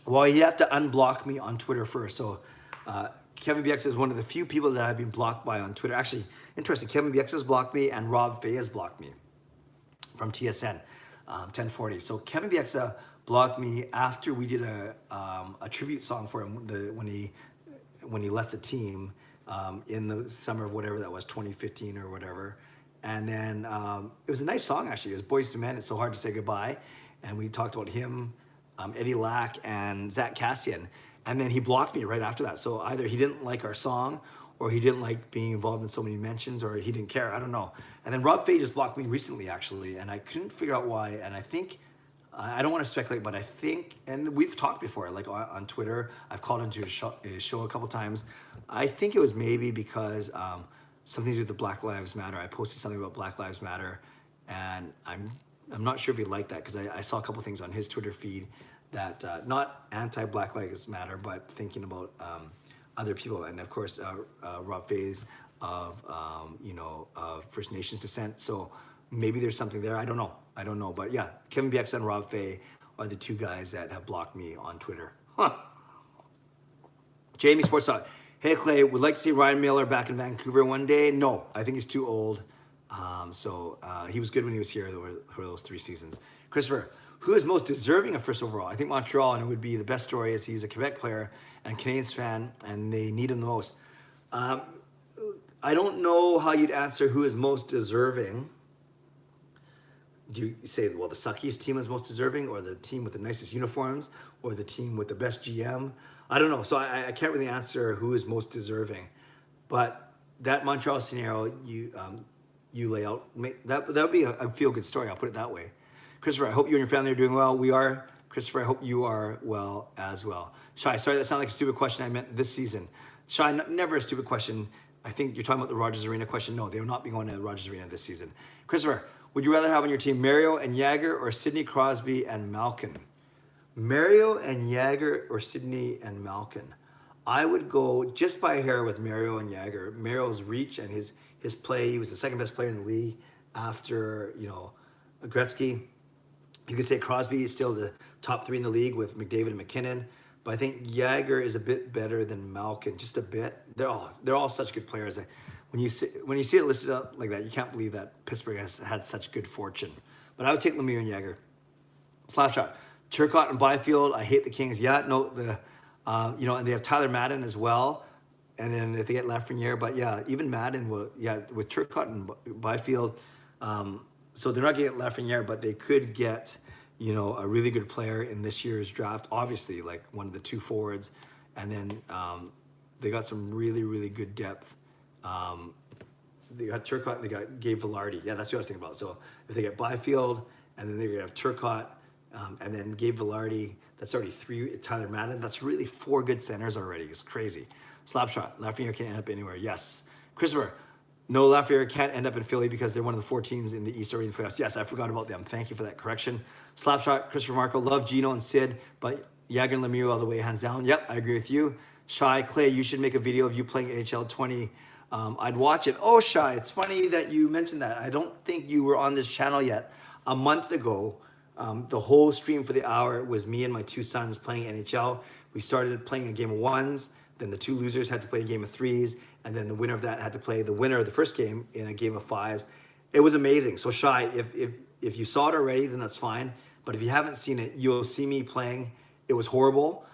Well, you have to unblock me on Twitter first. So Kevin Bieksa is one of the few people that I've been blocked by on Twitter. Actually, interesting. Kevin Bieksa has blocked me, and Rob Fay has blocked me from TSN 1040. So Kevin Bieksa blocked me after we did a tribute song for him when he left the team in the summer of whatever that was, 2015 or whatever. And then it was a nice song, actually. It was Boys to Men, It's So Hard to Say Goodbye. And we talked about him, Eddie Lack, and Zach Cassian. And then he blocked me right after that. So either he didn't like our song, or he didn't like being involved in so many mentions, or he didn't care. I don't know. And then Rob Fay just blocked me recently, actually. And I couldn't figure out why. And I think, I don't want to speculate, but I think, and we've talked before, like on Twitter, I've called into his show a couple times. I think it was maybe because something to do with the Black Lives Matter. I posted something about Black Lives Matter, and I'm not sure if he liked that, because I saw a couple things on his Twitter feed that not anti-Black Lives Matter, but thinking about other people. And of course, Rob Fay's of First Nations descent. So maybe there's something there. I don't know. But yeah, Kevin Bieksa and Rob Fay are the 2 guys that have blocked me on Twitter. Jamie Sports Talk. Hey Clay, would like to see Ryan Miller back in Vancouver one day. No, I think he's too old. He was good when he was here for those 3 seasons. Christopher, who is most deserving of first overall? I think Montreal, and it would be the best story as he's a Quebec player and Canadiens fan, and they need him the most. I don't know how you'd answer who is most deserving. Do you say, well, the suckiest team is most deserving, or the team with the nicest uniforms, or the team with the best GM? I don't know. So I can't really answer who is most deserving. But that Montreal scenario you lay out, that would be a feel-good story. I'll put it that way. Christopher, I hope you and your family are doing well. We are. Christopher, I hope you are well as well. Shai, sorry that sounded like a stupid question. I meant this season. Shai, never a stupid question. I think you're talking about the Rogers Arena question. No, they will not be going to the Rogers Arena this season. Christopher, would you rather have on your team Mario and Jagger or Sidney Crosby and Malkin? Mario and Jagger or Sidney and Malkin? I would go just by a hair with Mario and Jagger. Mario's reach and his play. He was the second best player in the league after Gretzky. You could say Crosby is still the top 3 in the league with McDavid and McKinnon. but I think Jagger is a bit better than Malkin, just a bit. They're all such good players. When you see it listed out like that, you can't believe that Pittsburgh has had such good fortune. But I would take Lemieux and Jagger. Slapshot. Turcotte and Byfield. I hate the Kings. Yeah, no, and they have Tyler Madden as well. And then if they get Lafreniere, but yeah, even Madden will, with Turcotte and Byfield. So they're not getting Lafreniere, but they could get, a really good player in this year's draft. Obviously, like one of the two forwards, and then they got some really, really good depth. They got Turcotte and they got Gabe Vilardi. Yeah, that's what I was thinking about. So if they get Byfield, and then they're gonna have Turcotte, and then Gabe Vilardi, that's already 3. Tyler Madden, that's really 4 good centers already. It's crazy. Slapshot. Lafreniere can't end up anywhere. Yes. Christopher. No, Lafreniere can't end up in Philly because they're one of the 4 teams in the East already in the playoffs. Yes, I forgot about them. Thank you for that correction. Slapshot. Christopher Marco. Love Gino and Sid, but Jagger and Lemieux all the way, hands down. Yep, I agree with you. Shy Clay, you should make a video of you playing NHL 20. I'd watch it. Oh, Shy, it's funny that you mentioned that. I don't think you were on this channel yet. A month ago, the whole stream for the hour was me and my 2 sons playing NHL. We started playing a game of 1s. Then the 2 losers had to play a game of 3s. And then the winner of that had to play the winner of the first game in a game of 5s. It was amazing. So Shy, if you saw it already, then that's fine. But if you haven't seen it, you'll see me playing. It was horrible.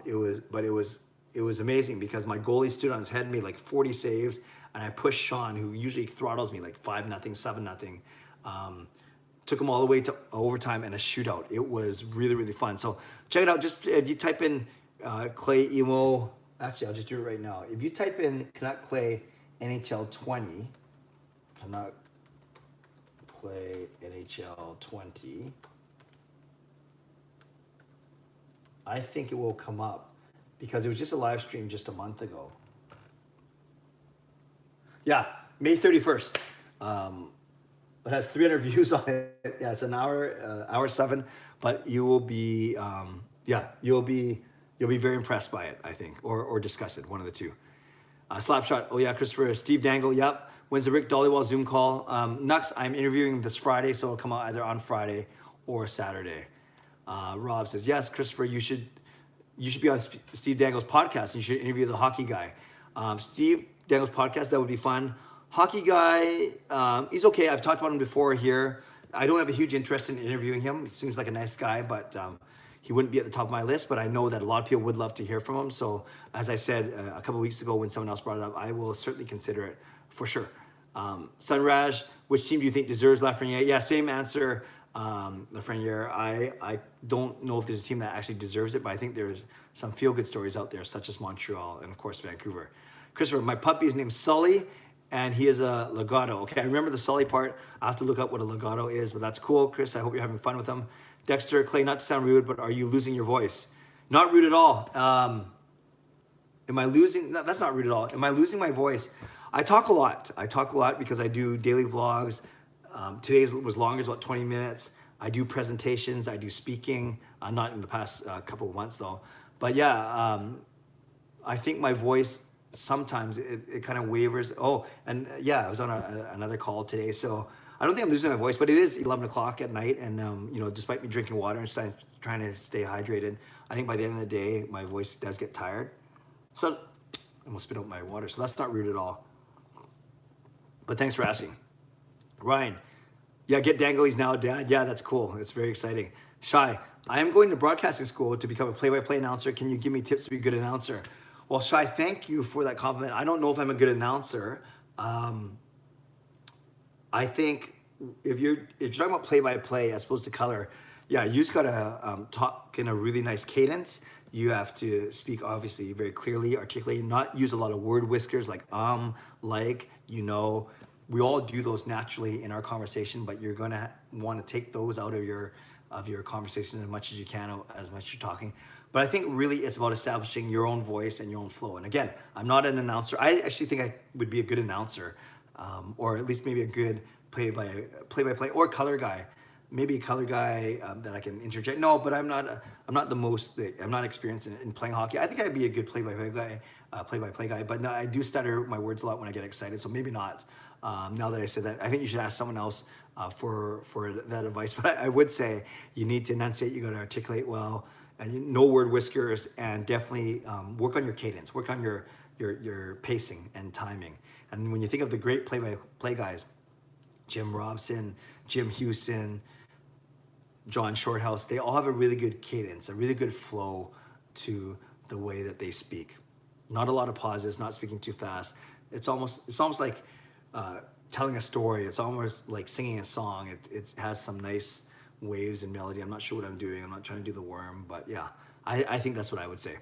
It was amazing because my goalie stood on his head and made like 40 saves. And I pushed Sean, who usually throttles me like 5-0, 7-0. Took him all the way to overtime and a shootout. It was really, really fun. So check it out. Just if you type in Clay Emo, actually, I'll just do it right now. If you type in Canuck Clay NHL 20, Canuck Clay NHL 20, I think it will come up because it was just a live stream just a month ago. Yeah, May 31st. It has 300 views on it. Yeah, it's an hour 7, but you will be, you'll be very impressed by it, I think, or disgusted, one of the two. Slapshot. Oh yeah, Christopher. Steve Dangle. Yep. When's the Rick Dollywall Zoom call? Nux. I'm interviewing this Friday, so it'll come out either on Friday or Saturday. Rob says yes, Christopher. You should be on Steve Dangle's podcast. And you should interview the hockey guy. Steve Dangle's podcast. That would be fun. Hockey guy. He's okay. I've talked about him before here. I don't have a huge interest in interviewing him. He seems like a nice guy, but he wouldn't be at the top of my list, but I know that a lot of people would love to hear from him. So as I said a couple of weeks ago when someone else brought it up, I will certainly consider it for sure. Sunraj, which team do you think deserves Lafreniere? Yeah, same answer, Lafreniere. I don't know if there's a team that actually deserves it, but I think there's some feel-good stories out there, such as Montreal and, of course, Vancouver. Christopher, my puppy is named Sully, and he is a legato. Okay, I remember the Sully part. I have to look up what a legato is, but that's cool, Chris. I hope you're having fun with him. Dexter, Clay, not to sound rude, but are you losing your voice? Not rude at all. Am I losing? No, that's not rude at all. Am I losing my voice? I talk a lot. I talk a lot because I do daily vlogs. Today's was longer, it's about 20 minutes. I do presentations. I do speaking. Not in the past couple of months though. But yeah, I think my voice sometimes it kind of wavers. Oh, and yeah, I was on another call today, so I don't think I'm losing my voice, but it is 11 o'clock at night, and despite me drinking water and trying to stay hydrated, I think by the end of the day, my voice does get tired. So I'm gonna spit out my water, so that's not rude at all. But thanks for asking. Ryan, yeah, get Dango, he's now a dad. Yeah, that's cool. It's very exciting. Shy, I am going to broadcasting school to become a play-by-play announcer. Can you give me tips to be a good announcer? Well, Shy, thank you for that compliment. I don't know if I'm a good announcer. I think if you're talking about play-by-play as opposed to color, yeah, you just gotta talk in a really nice cadence. You have to speak obviously very clearly, articulate, not use a lot of word whiskers like like, we all do those naturally in our conversation, but you're gonna want to take those out of your conversation as much as you can, as much as you're talking. But I think really it's about establishing your own voice and your own flow. And again, I'm not an announcer. I actually think I would be a good announcer, or at least maybe a good play-by-play or color guy. Maybe a color guy that I can interject. No, but I'm not I'm not experienced in playing hockey. I think I'd be a good play-by-play guy. But no, I do stutter my words a lot when I get excited. So maybe not. Now that I said that, I think you should ask someone else for that advice. But I would say you need to enunciate. You got to articulate well. and no word whiskers, and definitely work on your cadence, work on your pacing and timing. And when you think of the great play-by-play guys, Jim Robson, Jim Houston, John Shorthouse, they all have a really good cadence, a really good flow to the way that they speak. Not a lot of pauses, not speaking too fast. It's almost like telling a story. It's almost like singing a song. It has some nice waves and melody. I'm not sure what I'm doing. I'm not trying to do the worm, but yeah, I think that's what I would say.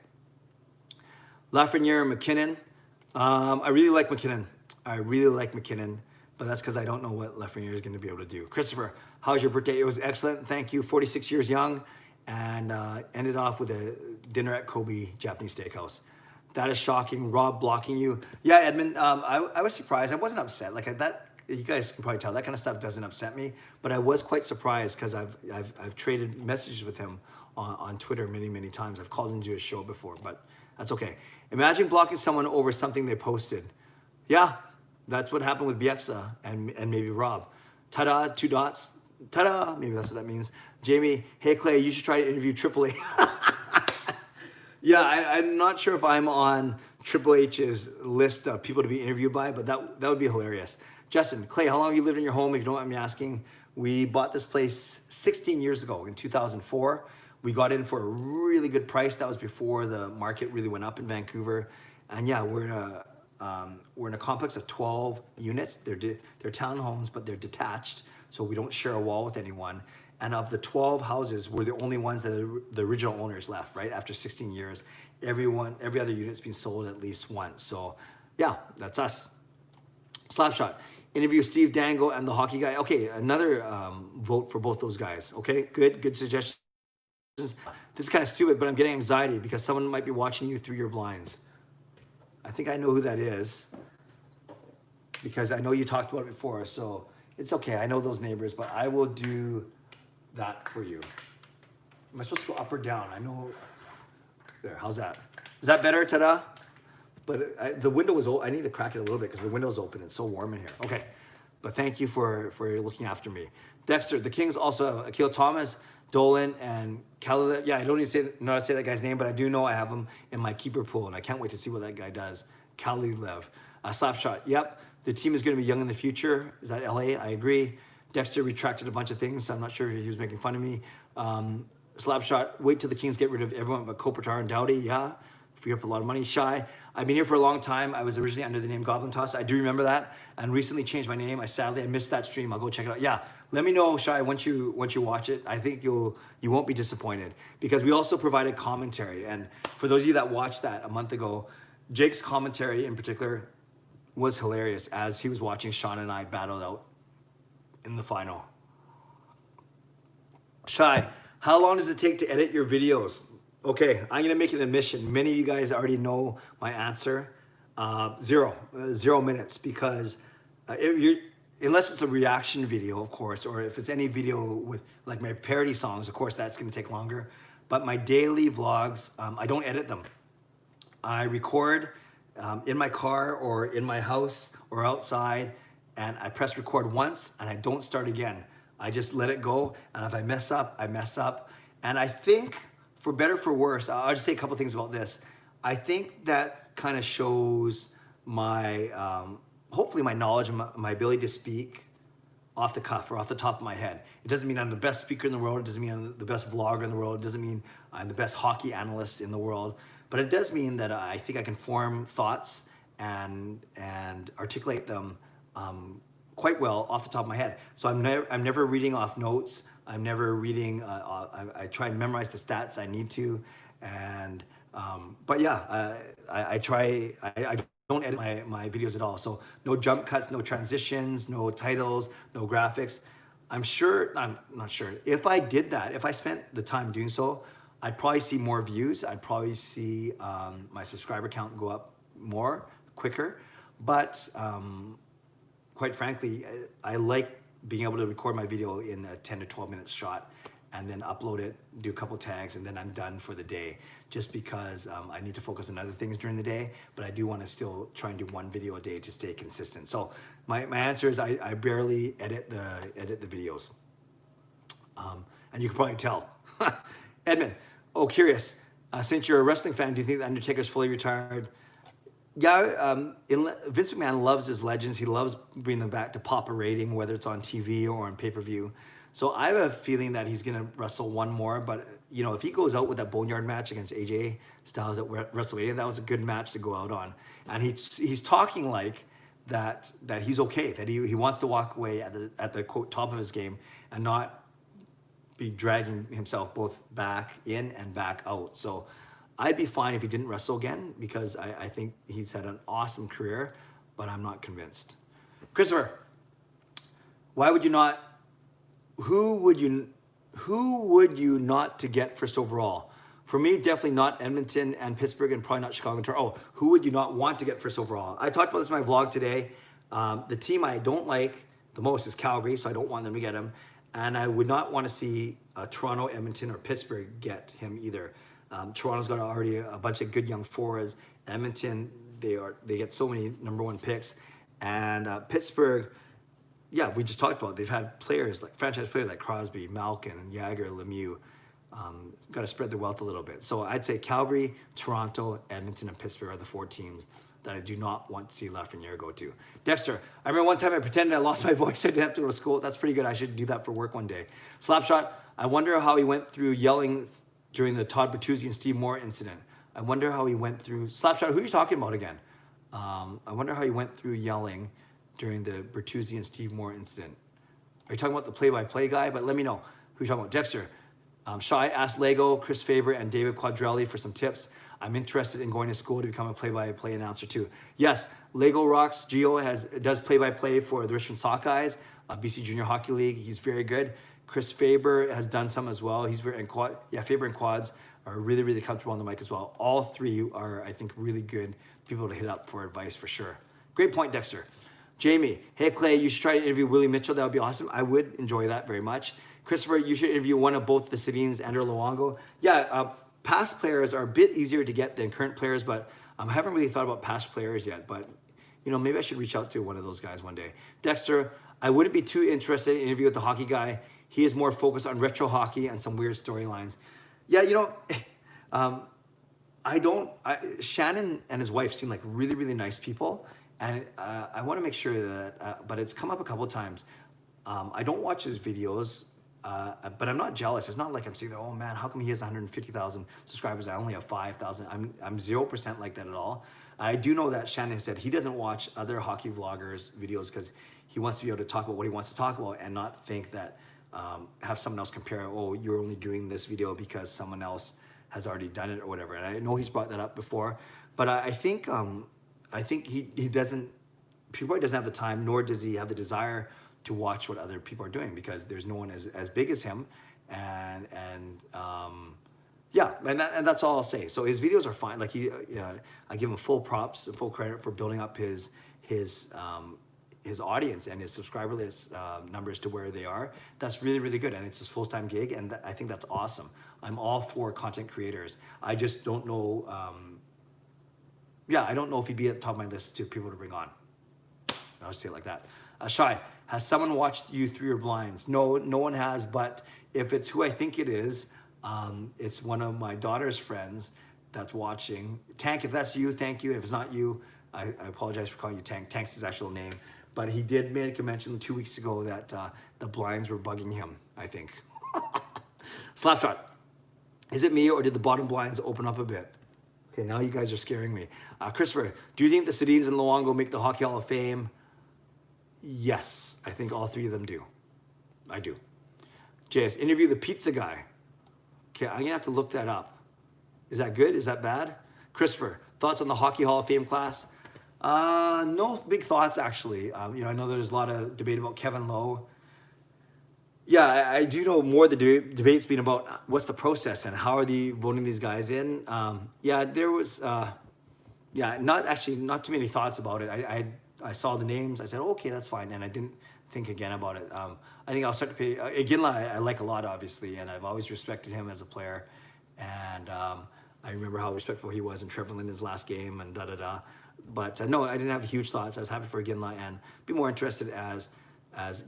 Lafreniere, McKinnon. I really like McKinnon. But that's because I don't know what Lafreniere is going to be able to do. Christopher, how was your birthday? It was excellent. Thank you. 46 years young, and ended off with a dinner at Kobe Japanese Steakhouse. That is shocking. Rob blocking you. Yeah, Edmund, I was surprised. I wasn't upset. Like that, you guys can probably tell that kind of stuff doesn't upset me. But I was quite surprised because I've traded messages with him on Twitter many times. I've called into his show before, but that's okay. Imagine blocking someone over something they posted. Yeah, that's what happened with Bieksa and maybe Rob. Ta-da, 2 dots. Ta-da, maybe that's what that means. Jamie, hey Clay, you should try to interview Triple H. Yeah, I'm not sure if I'm on Triple H's list of people to be interviewed by, but that would be hilarious. Justin, Clay, how long have you lived in your home, if you don't mind me asking? We bought this place 16 years ago in 2004. We got in for a really good price. That was before the market really went up in Vancouver. And yeah, we're in a complex of 12 units. They're townhomes, but they're detached, so we don't share a wall with anyone. And of the 12 houses, we're the only ones that the original owners left, right? After 16 years, every other unit's been sold at least once. So yeah, that's us. Slapshot, interview Steve Dangle and the hockey guy. Okay, another vote for both those guys. Okay, good suggestions. This is kind of stupid, but I'm getting anxiety because someone might be watching you through your blinds. I think I know who that is because I know you talked about it before, so it's okay. I know those neighbors, but I will do that for you. Am I supposed to go up or down? I know. There, how's that? Is that better, ta-da? But the window was open. I need to crack it a little bit because the window's open. It's so warm in here. Okay, but thank you for looking after me. Dexter, the Kings also have Akil Thomas, Dolan, and Khalil. Yeah, I don't even know how to say that guy's name, but I do know I have him in my keeper pool, and I can't wait to see what that guy does. Khalil, Slapshot. Yep, the team is going to be young in the future. Is that LA? I agree. Dexter retracted a bunch of things, so I'm not sure if he was making fun of me. Slapshot, wait till the Kings get rid of everyone but Kopitar and Doughty. Yeah, free up a lot of money. Shy, I've been here for a long time. I was originally under the name Goblin Toss. I do remember that, and recently changed my name. I missed that stream. I'll go check it out. Yeah, let me know, Shy, once you watch it. I think you won't be disappointed because we also provided commentary. And for those of you that watched that a month ago, Jake's commentary in particular was hilarious as he was watching Sean and I battle it out in the final. Shy, how long does it take to edit your videos? Okay, I'm gonna make an admission. Many of you guys already know my answer. 0 minutes, because unless it's a reaction video, of course, or if it's any video with like my parody songs, of course, that's gonna take longer. But my daily vlogs, I don't edit them. I record in my car or in my house or outside, and I press record once and I don't start again. I just let it go, and if I mess up, I mess up. And I think, for better for worse, I'll just say a couple things about this. I think that kind of shows my, hopefully my knowledge and my ability to speak off the cuff or off the top of my head. It doesn't mean I'm the best speaker in the world. It doesn't mean I'm the best vlogger in the world. It doesn't mean I'm the best hockey analyst in the world. But it does mean that I think I can form thoughts and articulate them quite well off the top of my head. So I'm never reading off notes. I'm never reading. I try and memorize the stats I need to, and but yeah, I try. I don't edit my videos at all. So no jump cuts, no transitions, no titles, no graphics. I'm not sure. If I did that, if I spent the time doing so, I'd probably see more views. I'd probably see my subscriber count go up quicker. But quite frankly, I like being able to record my video in a 10 to 12 minutes shot and then upload it, do a couple tags, and then I'm done for the day, just because I need to focus on other things during the day, but I do want to still try and do one video a day to stay consistent. So my answer is I barely edit the videos. And you can probably tell. Edmund, Oh, curious. Since you're a wrestling fan, do you think the Undertaker's fully retired? Yeah, Vince McMahon loves his legends. He loves bringing them back to pop a rating, whether it's on TV or on pay-per-view. So I have a feeling that he's going to wrestle one more. But, if he goes out with that Boneyard match against AJ Styles at WrestleMania, that was a good match to go out on. And he's talking like that he's okay, that he wants to walk away at the quote top of his game and not be dragging himself both back in and back out. So I'd be fine if he didn't wrestle again because I think he's had an awesome career, but I'm not convinced. Christopher, who would you not to get first overall? For me, definitely not Edmonton and Pittsburgh and probably not Chicago and Toronto. Oh, who would you not want to get first overall? I talked about this in my vlog today. The team I don't like the most is Calgary, so I don't want them to get him. And I would not want to see Toronto, Edmonton, or Pittsburgh get him either. Toronto's got already a bunch of good young forwards. Edmonton, they get so many number one picks. And Pittsburgh, yeah, we just talked about it. They've had players, like franchise players like Crosby, Malkin, Jagger, Lemieux. Got to spread their wealth a little bit. So I'd say Calgary, Toronto, Edmonton, and Pittsburgh are the 4 teams that I do not want to see Lafreniere go to. Dexter, I remember one time I pretended I lost my voice. I didn't have to go to school. That's pretty good. I should do that for work one day. Slapshot, I wonder how he went through yelling during the Todd Bertuzzi and Steve Moore incident. I wonder how he went through... Slapshot, who are you talking about again? I wonder how he went through yelling during the Bertuzzi and Steve Moore incident. Are you talking about the play-by-play guy? But let me know who you're talking about. Dexter, Shai asked Lego, Chris Faber, and David Quadrelli for some tips. I'm interested in going to school to become a play-by-play announcer too. Yes, Lego rocks. Gio does play-by-play for the Richmond Sockeyes, BC Junior Hockey League. He's very good. Chris Faber has done some as well. He's very Faber and Quads are really, really comfortable on the mic as well. All 3 are, I think, really good people to hit up for advice for sure. Great point, Dexter. Jamie, hey Clay, you should try to interview Willie Mitchell. That would be awesome. I would enjoy that very much. Christopher, you should interview one of both the Sedins and or Luongo. Yeah, past players are a bit easier to get than current players, but I haven't really thought about past players yet. But maybe I should reach out to one of those guys one day. Dexter, I wouldn't be too interested in an interview with the hockey guy. He is more focused on retro hockey and some weird storylines. Yeah, Shannon and his wife seem like really, really nice people. And I want to make sure that, but it's come up a couple of times. I don't watch his videos, but I'm not jealous. It's not like I'm saying, oh man, how come he has 150,000 subscribers? I only have 5,000. I'm 0% like that at all. I do know that Shannon said he doesn't watch other hockey vloggers' videos because he wants to be able to talk about what he wants to talk about and not think that, have someone else compare, oh, you're only doing this video because someone else has already done it or whatever. And I know he's brought that up before, but I think he doesn't have the time, nor does he have the desire to watch what other people are doing because there's no one as big as him. And that's all I'll say. So his videos are fine. Like I give him full props, full credit for building up his audience and his subscriber list numbers to where they are. That's really, really good. And it's his full-time gig. And I think that's awesome. I'm all for content creators. I just don't know. I don't know if he'd be at the top of my list to people to bring on. I'll just say it like that. Shai, has someone watched you through your blinds? No, no one has, but if it's who I think it is, it's one of my daughter's friends that's watching. Tank, if that's you, thank you. If it's not you, I apologize for calling you Tank. Tank's his actual name. But he did make a mention 2 weeks ago that the blinds were bugging him, I think. Slapshot, is it me or did the bottom blinds open up a bit? Okay, now you guys are scaring me. Christopher, do you think the Sedins and Luongo make the Hockey Hall of Fame? Yes, I think all 3 of them do. I do. JS, interview the pizza guy. Okay, I'm gonna have to look that up. Is that good? Is that bad? Christopher, thoughts on the Hockey Hall of Fame class? No big thoughts actually. I know there's a lot of debate about Kevin Lowe. Yeah, I do know more. The debate's been about what's the process and how are they voting these guys in. There was, not too many thoughts about it. I saw the names. I said, okay, that's fine, and I didn't think again about it. I think I'll start to pay. Iginla, I like a lot, obviously, and I've always respected him as a player. And I remember how respectful he was in Trevor Linden's last game and da-da-da. But no, I didn't have huge thoughts. I was happy for Iginla and be more interested as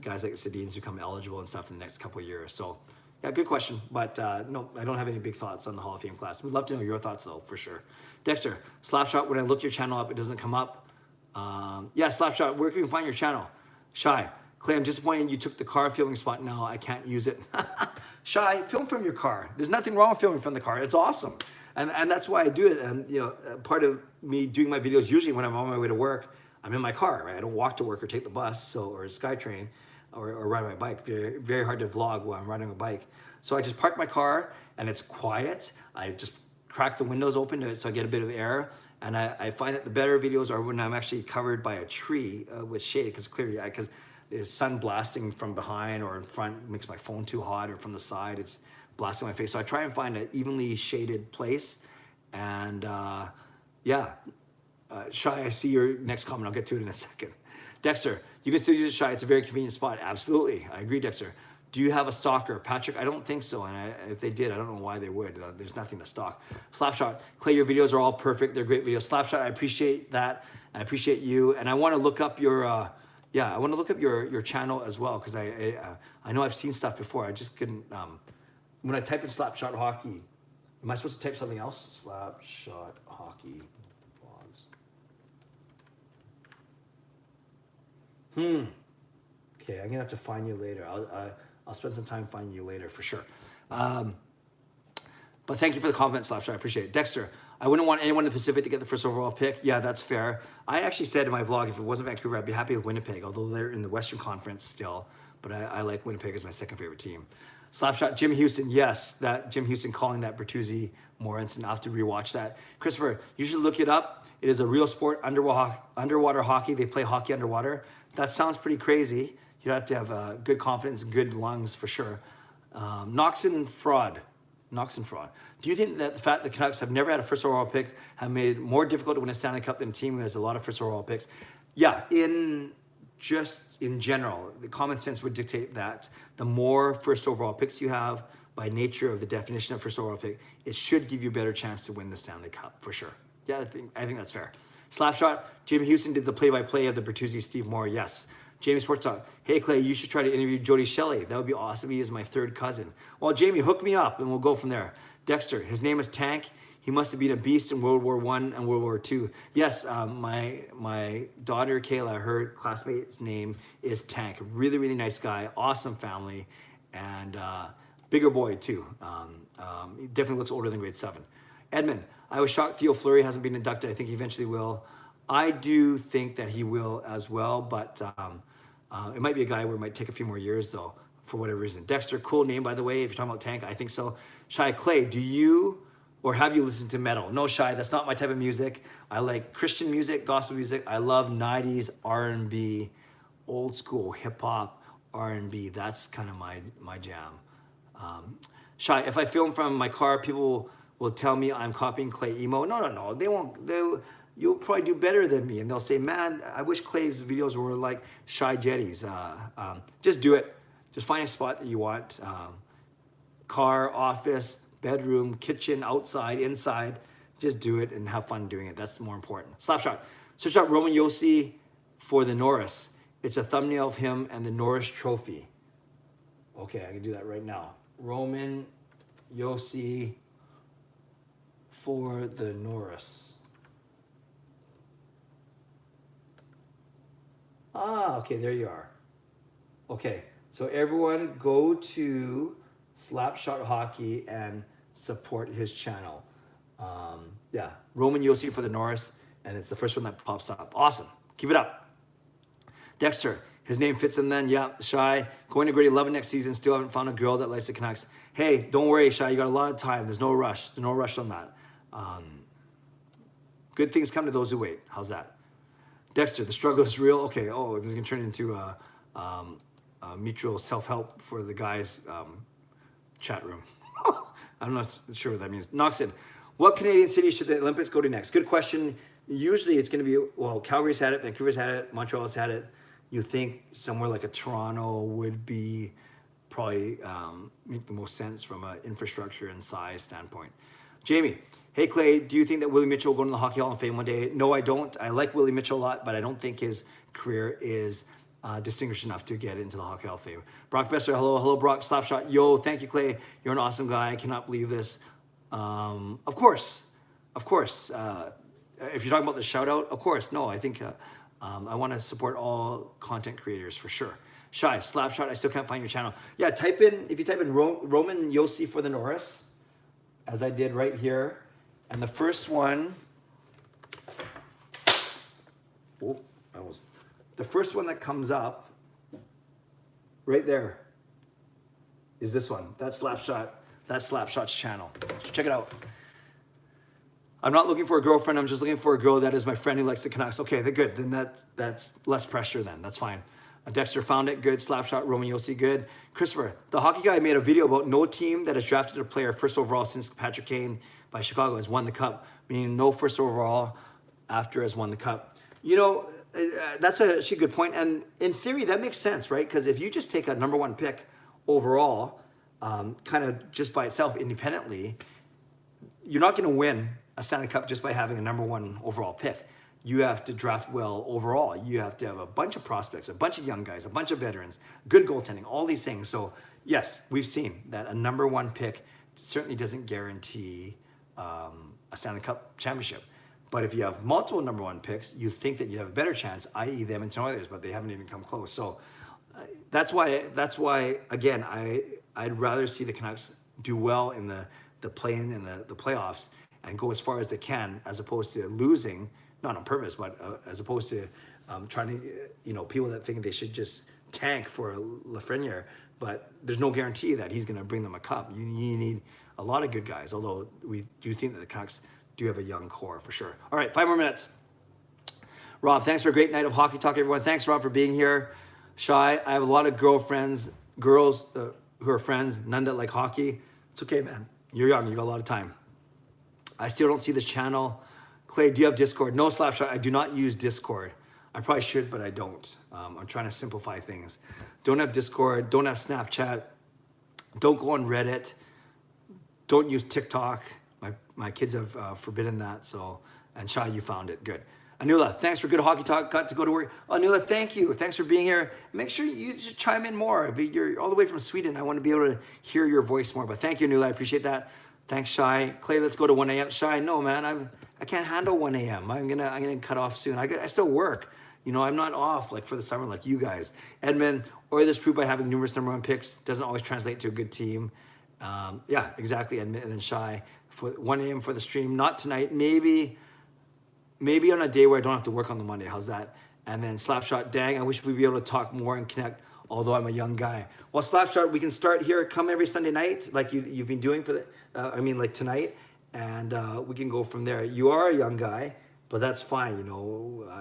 guys like the Sedins become eligible and stuff in the next couple of years. So Yeah, good question. But no, I don't have any big thoughts on the Hall of Fame class. We'd love to know your thoughts, though, for sure. Dexter, Slapshot, when I look your channel up, it doesn't come up. Yeah, Slapshot, where can you find your channel? Shy, Clay, I'm disappointed you took the car filming spot. Now I can't use it. Shy, film from your car. There's nothing wrong with filming from the car. It's awesome. And that's why I do it. And, you know, part of me doing my videos, usually when I'm on my way to work, I'm in my car, right? I don't walk to work or take the bus or SkyTrain or ride my bike. Very, very hard to vlog while I'm riding a bike. So I just park my car and it's quiet. I just crack the windows open so I get a bit of air. And I find that the better videos are when I'm actually covered by a tree with shade, because clearly, because the sun blasting from behind or in front makes my phone too hot, or from the side, it's blasting my face. So I try and find an evenly shaded place. And yeah, Shy, I see your next comment. I'll get to it in a second. Dexter, you can still use it, Shy. It's a very convenient spot. Absolutely. I agree, Dexter. Do you have a stalker? Patrick, I don't think so. And if they did, I don't know why they would. There's nothing to stalk. Slapshot, Clay, your videos are all perfect. They're great videos. Slapshot, I appreciate that. I appreciate you. And I want to look up your, I want to look up your channel as well, because I know I've seen stuff before. I just couldn't, when I type in Slapshot Hockey, am I supposed to type something else? Slapshot Hockey vlogs. Okay, I'm gonna have to find you later. I'll spend some time finding you later for sure. But thank you for the comment, Slapshot. I appreciate it. Dexter, I wouldn't want anyone in the Pacific to get the first overall pick. Yeah, that's fair. I actually said in my vlog, if it wasn't Vancouver, I'd be happy with Winnipeg, although they're in the Western Conference still. But I like Winnipeg as my second favorite team. Slapshot, Jim Houston, yes, that Jim Houston calling that Bertuzzi Morrison. I'll have to rewatch that. Christopher, you should look it up. It is a real sport, underwater hockey. They play hockey underwater. That sounds pretty crazy. You have to have good confidence, good lungs for sure. Knox and fraud. Do you think that the fact that the Canucks have never had a first overall pick have made it more difficult to win a Stanley Cup than a team who has a lot of first overall picks? Yeah, in general, the common sense would dictate that the more first overall picks you have, by nature of the definition of first overall pick, it should give you a better chance to win the Stanley Cup for sure. Yeah, I think that's fair. Slapshot, Jim Houston did the play-by-play of the Bertuzzi Steve Moore. Yes. Jamie Sports Talk, hey Clay, you should try to interview Jody Shelley. That would be awesome. He is my third cousin. Well, Jamie, hook me up and we'll go from there. Dexter, his name is Tank. He must have been a beast in World War I and World War II. Yes, my daughter Kayla, her classmate's name is Tank. Really, really nice guy. Awesome family, and bigger boy too. He definitely looks older than grade 7. Edmund, I was shocked Theo Fleury hasn't been inducted. I think he eventually will. I do think that he will as well, but it might be a guy where it might take a few more years though, for whatever reason. Dexter, cool name by the way, if you're talking about Tank, I think so. Shy, Clay, do you or have you listened to metal? No, Shy, that's not my type of music. I like Christian music, gospel music. I love 90s R&B, old school hip hop, R&B. That's kind of my jam. Shy, if I film from my car, people will tell me I'm copying Clay Emo. No, they won't. You'll probably do better than me. And they'll say, man, I wish Clay's videos were like Shy Jetty's. Just do it. Just find a spot that you want. Car, office, bedroom, kitchen, outside, inside. Just do it and have fun doing it. That's more important. Slapshot. Search out Roman Yossi for the Norris. It's a thumbnail of him and the Norris Trophy. Okay, I can do that right now. Roman Yossi for the Norris. Okay, there you are. Okay, so everyone go to Slapshot Hockey and support his channel. Yeah, Roman Yossi for the Norris, and it's the first one that pops up. Awesome, keep it up. Dexter, his name fits him then. Yeah, Shy, going to grade 11 next season, still haven't found a girl that likes the Canucks. Hey, don't worry, Shy, you got a lot of time. There's no rush. There's no rush on that. Good things come to those who wait. How's that? Dexter, the struggle is real. Okay, this is gonna turn into mutual self-help for the guys chat room. I'm not sure what that means. Noxon, what Canadian city should the Olympics go to next? Good question. Usually it's gonna be, well, Calgary's had it, Vancouver's had it, Montreal's had it. You think somewhere like a Toronto would be probably make the most sense from an infrastructure and size standpoint. Jamie, hey Clay, do you think that Willie Mitchell will go to the Hockey Hall of Fame one day? No, I don't. I like Willie Mitchell a lot, but I don't think his career is distinguished enough to get into the Hockey Hall of Fame. Brock Besser, hello Brock. Slapshot, yo, thank you Clay. You're an awesome guy. I cannot believe this. Of course. If you're talking about the shout out, of course. No, I think I want to support all content creators for sure. Shy, Slapshot, I still can't find your channel. Yeah, if you type in Roman Yossi for the Norris, as I did right here, and the first one, the first one that comes up right there is this one. That's Slapshot. That's Slapshot's channel. Check it out. I'm not looking for a girlfriend. I'm just looking for a girl that is my friend who likes the Canucks. Okay, they're good. Then that's less pressure then. That's fine. Dexter found it. Good. Slapshot. Roman Yossi. Good. Christopher, the hockey guy, made a video about no team that has drafted a player first overall since Patrick Kane by Chicago has won the cup, meaning no first overall after has won the cup. You know, that's actually a good point. And in theory, that makes sense, right? Because if you just take a number one pick overall, kind of just by itself independently, you're not going to win a Stanley Cup just by having a number one overall pick. You have to draft well overall. You have to have a bunch of prospects, a bunch of young guys, a bunch of veterans, good goaltending, all these things. So yes, we've seen that a number one pick certainly doesn't guarantee a Stanley Cup championship. But if you have multiple number one picks, you think that you have a better chance, i.e. the Edmonton Oilers, but they haven't even come close. So that's why again, I'd rather see the Canucks do well in the play-in and the playoffs and go as far as they can, as opposed to losing, not on purpose, but as opposed to trying to, people that think they should just tank for Lafreniere, but there's no guarantee that he's going to bring them a cup. You need a lot of good guys, although we do think that the Canucks do have a young core for sure. All right, 5 more minutes. Rob, thanks for a great night of hockey talk, everyone. Thanks, Rob, for being here. Shy, I have a lot of girls who are friends, none that like hockey. It's okay, man. You're young, you got a lot of time. I still don't see this channel. Clay, do you have Discord? No, Slapshot, I do not use Discord. I probably should, but I don't. I'm trying to simplify things. Don't have Discord, don't have Snapchat, don't go on Reddit, don't use TikTok. My kids have forbidden that, so, and Shy, you found it, good. Anula, thanks for good hockey talk, got to go to work. Oh, Anula, thank you, thanks for being here. Make sure you just chime in more. You're all the way from Sweden. I want to be able to hear your voice more, but thank you, Anula, I appreciate that. Thanks, Shy. Clay, let's go to 1 a.m. Shy, no, man, I can't handle 1 a.m. I'm gonna cut off soon. I still work. I'm not off like for the summer like you guys. Edmund, Oilers proved by having numerous number one picks doesn't always translate to a good team. Yeah, exactly, Edmund. And then Shy, for 1 a.m. for the stream. Not tonight. Maybe on a day where I don't have to work on the Monday. How's that? And then Slapshot, dang, I wish we'd be able to talk more and connect, although I'm a young guy. Well, Slapshot, we can start here. Come every Sunday night, like you've been doing for like tonight, and we can go from there. You are a young guy, but that's fine.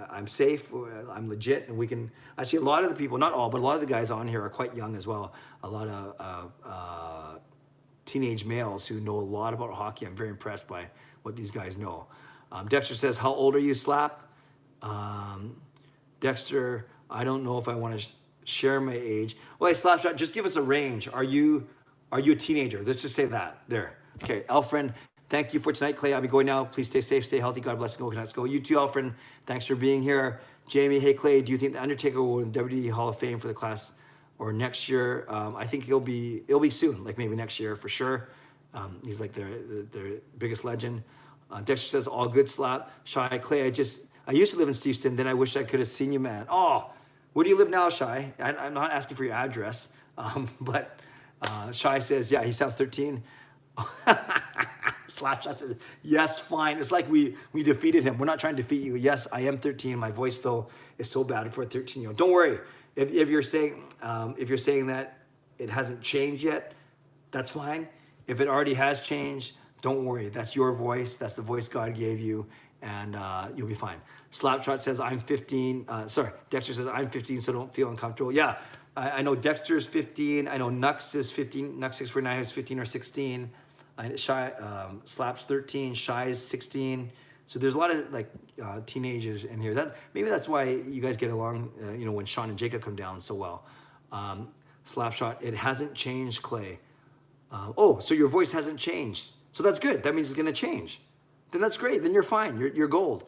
I'm safe. I'm legit, and we can. Actually, a lot of the people, not all, but a lot of the guys on here are quite young as well. A lot of teenage males who know a lot about hockey. I'm very impressed by what these guys know. Dexter says, how old are you, Slap? Dexter, I don't know if I want to share my age. Well, hey, Slapshot, just give us a range. Are you a teenager? Let's just say that. There. Okay, Alfred, thank you for tonight, Clay. I'll be going now. Please stay safe, stay healthy. God bless and go Canucks go. You too, Alfred. Thanks for being here. Jamie, hey, Clay, do you think the Undertaker will win WWE Hall of Fame for the class or next year? I think it'll be soon, like maybe next year for sure. He's like their biggest legend. Dexter says, all good, Slap. Shy, Clay, I used to live in Steveston, then I wish I could have seen you, man. Oh, where do you live now, Shy? I'm not asking for your address, but Shy says, yeah, he sounds 13. Slapshot says, yes, fine. It's like we defeated him. We're not trying to defeat you. Yes, I am 13. My voice, though, is so bad for a 13-year-old. Don't worry. If you're saying that it hasn't changed yet, that's fine. If it already has changed, don't worry. That's your voice. That's the voice God gave you, and you'll be fine. Slapshot says, I'm 15. Dexter says, I'm 15, so don't feel uncomfortable. Yeah, I know Dexter's 15. I know Nux is 15. Nux 649 is 15 or 16. Slap's 13. Shy's 16. So there's a lot of teenagers in here. Maybe that's why you guys get along. When Sean and Jacob come down so well. Slapshot, it hasn't changed, Clay. So your voice hasn't changed. So that's good. That means it's going to change. Then that's great. Then you're fine. You're gold.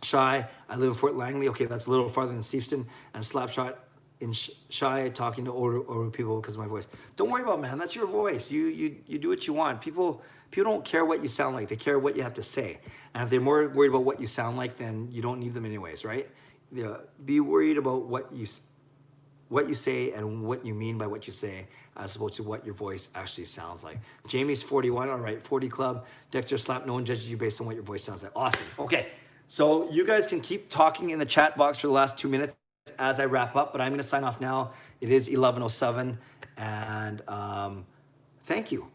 Shy, I live in Fort Langley. Okay, that's a little farther than Steveston. And Slapshot in Shy, talking to older people because of my voice. Don't worry about, man. That's your voice. You do what you want. People don't care what you sound like. They care what you have to say. And if they're more worried about what you sound like, then you don't need them anyways, right? Yeah, be worried about what you say and what you mean by what you say, as opposed to what your voice actually sounds like. Jamie's 41. All right, 40 Club. Dexter Slap. No one judges you based on what your voice sounds like. Awesome. Okay. So you guys can keep talking in the chat box for the last 2 minutes as I wrap up, but I'm going to sign off now. It is 11:07, and thank you.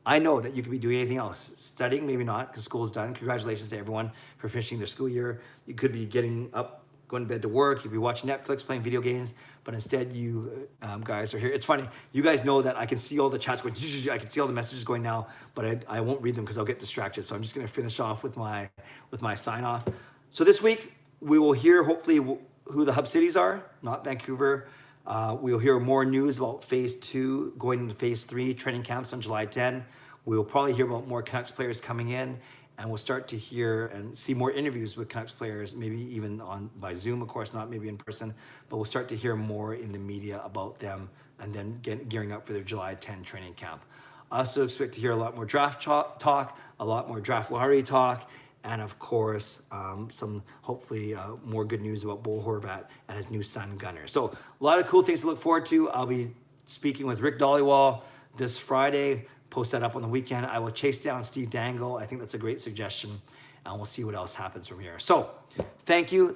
I know that you could be doing anything else. Studying, maybe not, because school's done. Congratulations to everyone for finishing their school year. You could be getting up, going to bed to work. You could be watching Netflix, playing video games, but instead you guys are here. It's funny. You guys know that I can see all the chats going. I can see all the messages going now, but I won't read them because I'll get distracted. So I'm just going to finish off with my sign off. So this week we will hear hopefully who the hub cities are, not Vancouver. We'll hear more news about phase 2 going into phase 3 training camps on July 10. We'll probably hear about more Canucks players coming in, and we'll start to hear and see more interviews with Canucks players, maybe even by Zoom, of course, not maybe in person, but we'll start to hear more in the media about them and then gearing up for their July 10 training camp. I also expect to hear a lot more draft talk, a lot more draft lottery talk, and of course, some hopefully more good news about Bo Horvat and his new son, Gunner. So a lot of cool things to look forward to. I'll be speaking with Rick Dollywall this Friday. Post that up on the weekend. I will chase down Steve Dangle. I think that's a great suggestion, and we'll see what else happens from here. So thank you.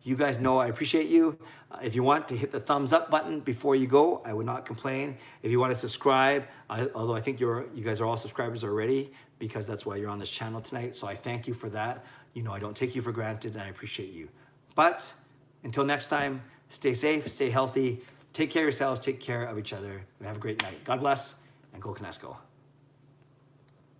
You guys know I appreciate you. If you want to hit the thumbs up button before you go, I would not complain. If you want to subscribe, although I think you guys are all subscribers already, because that's why you're on this channel tonight. So I thank you for that. You know, I don't take you for granted, and I appreciate you. But until next time, stay safe, stay healthy, take care of yourselves, take care of each other, and have a great night. God bless, and go Canucks go.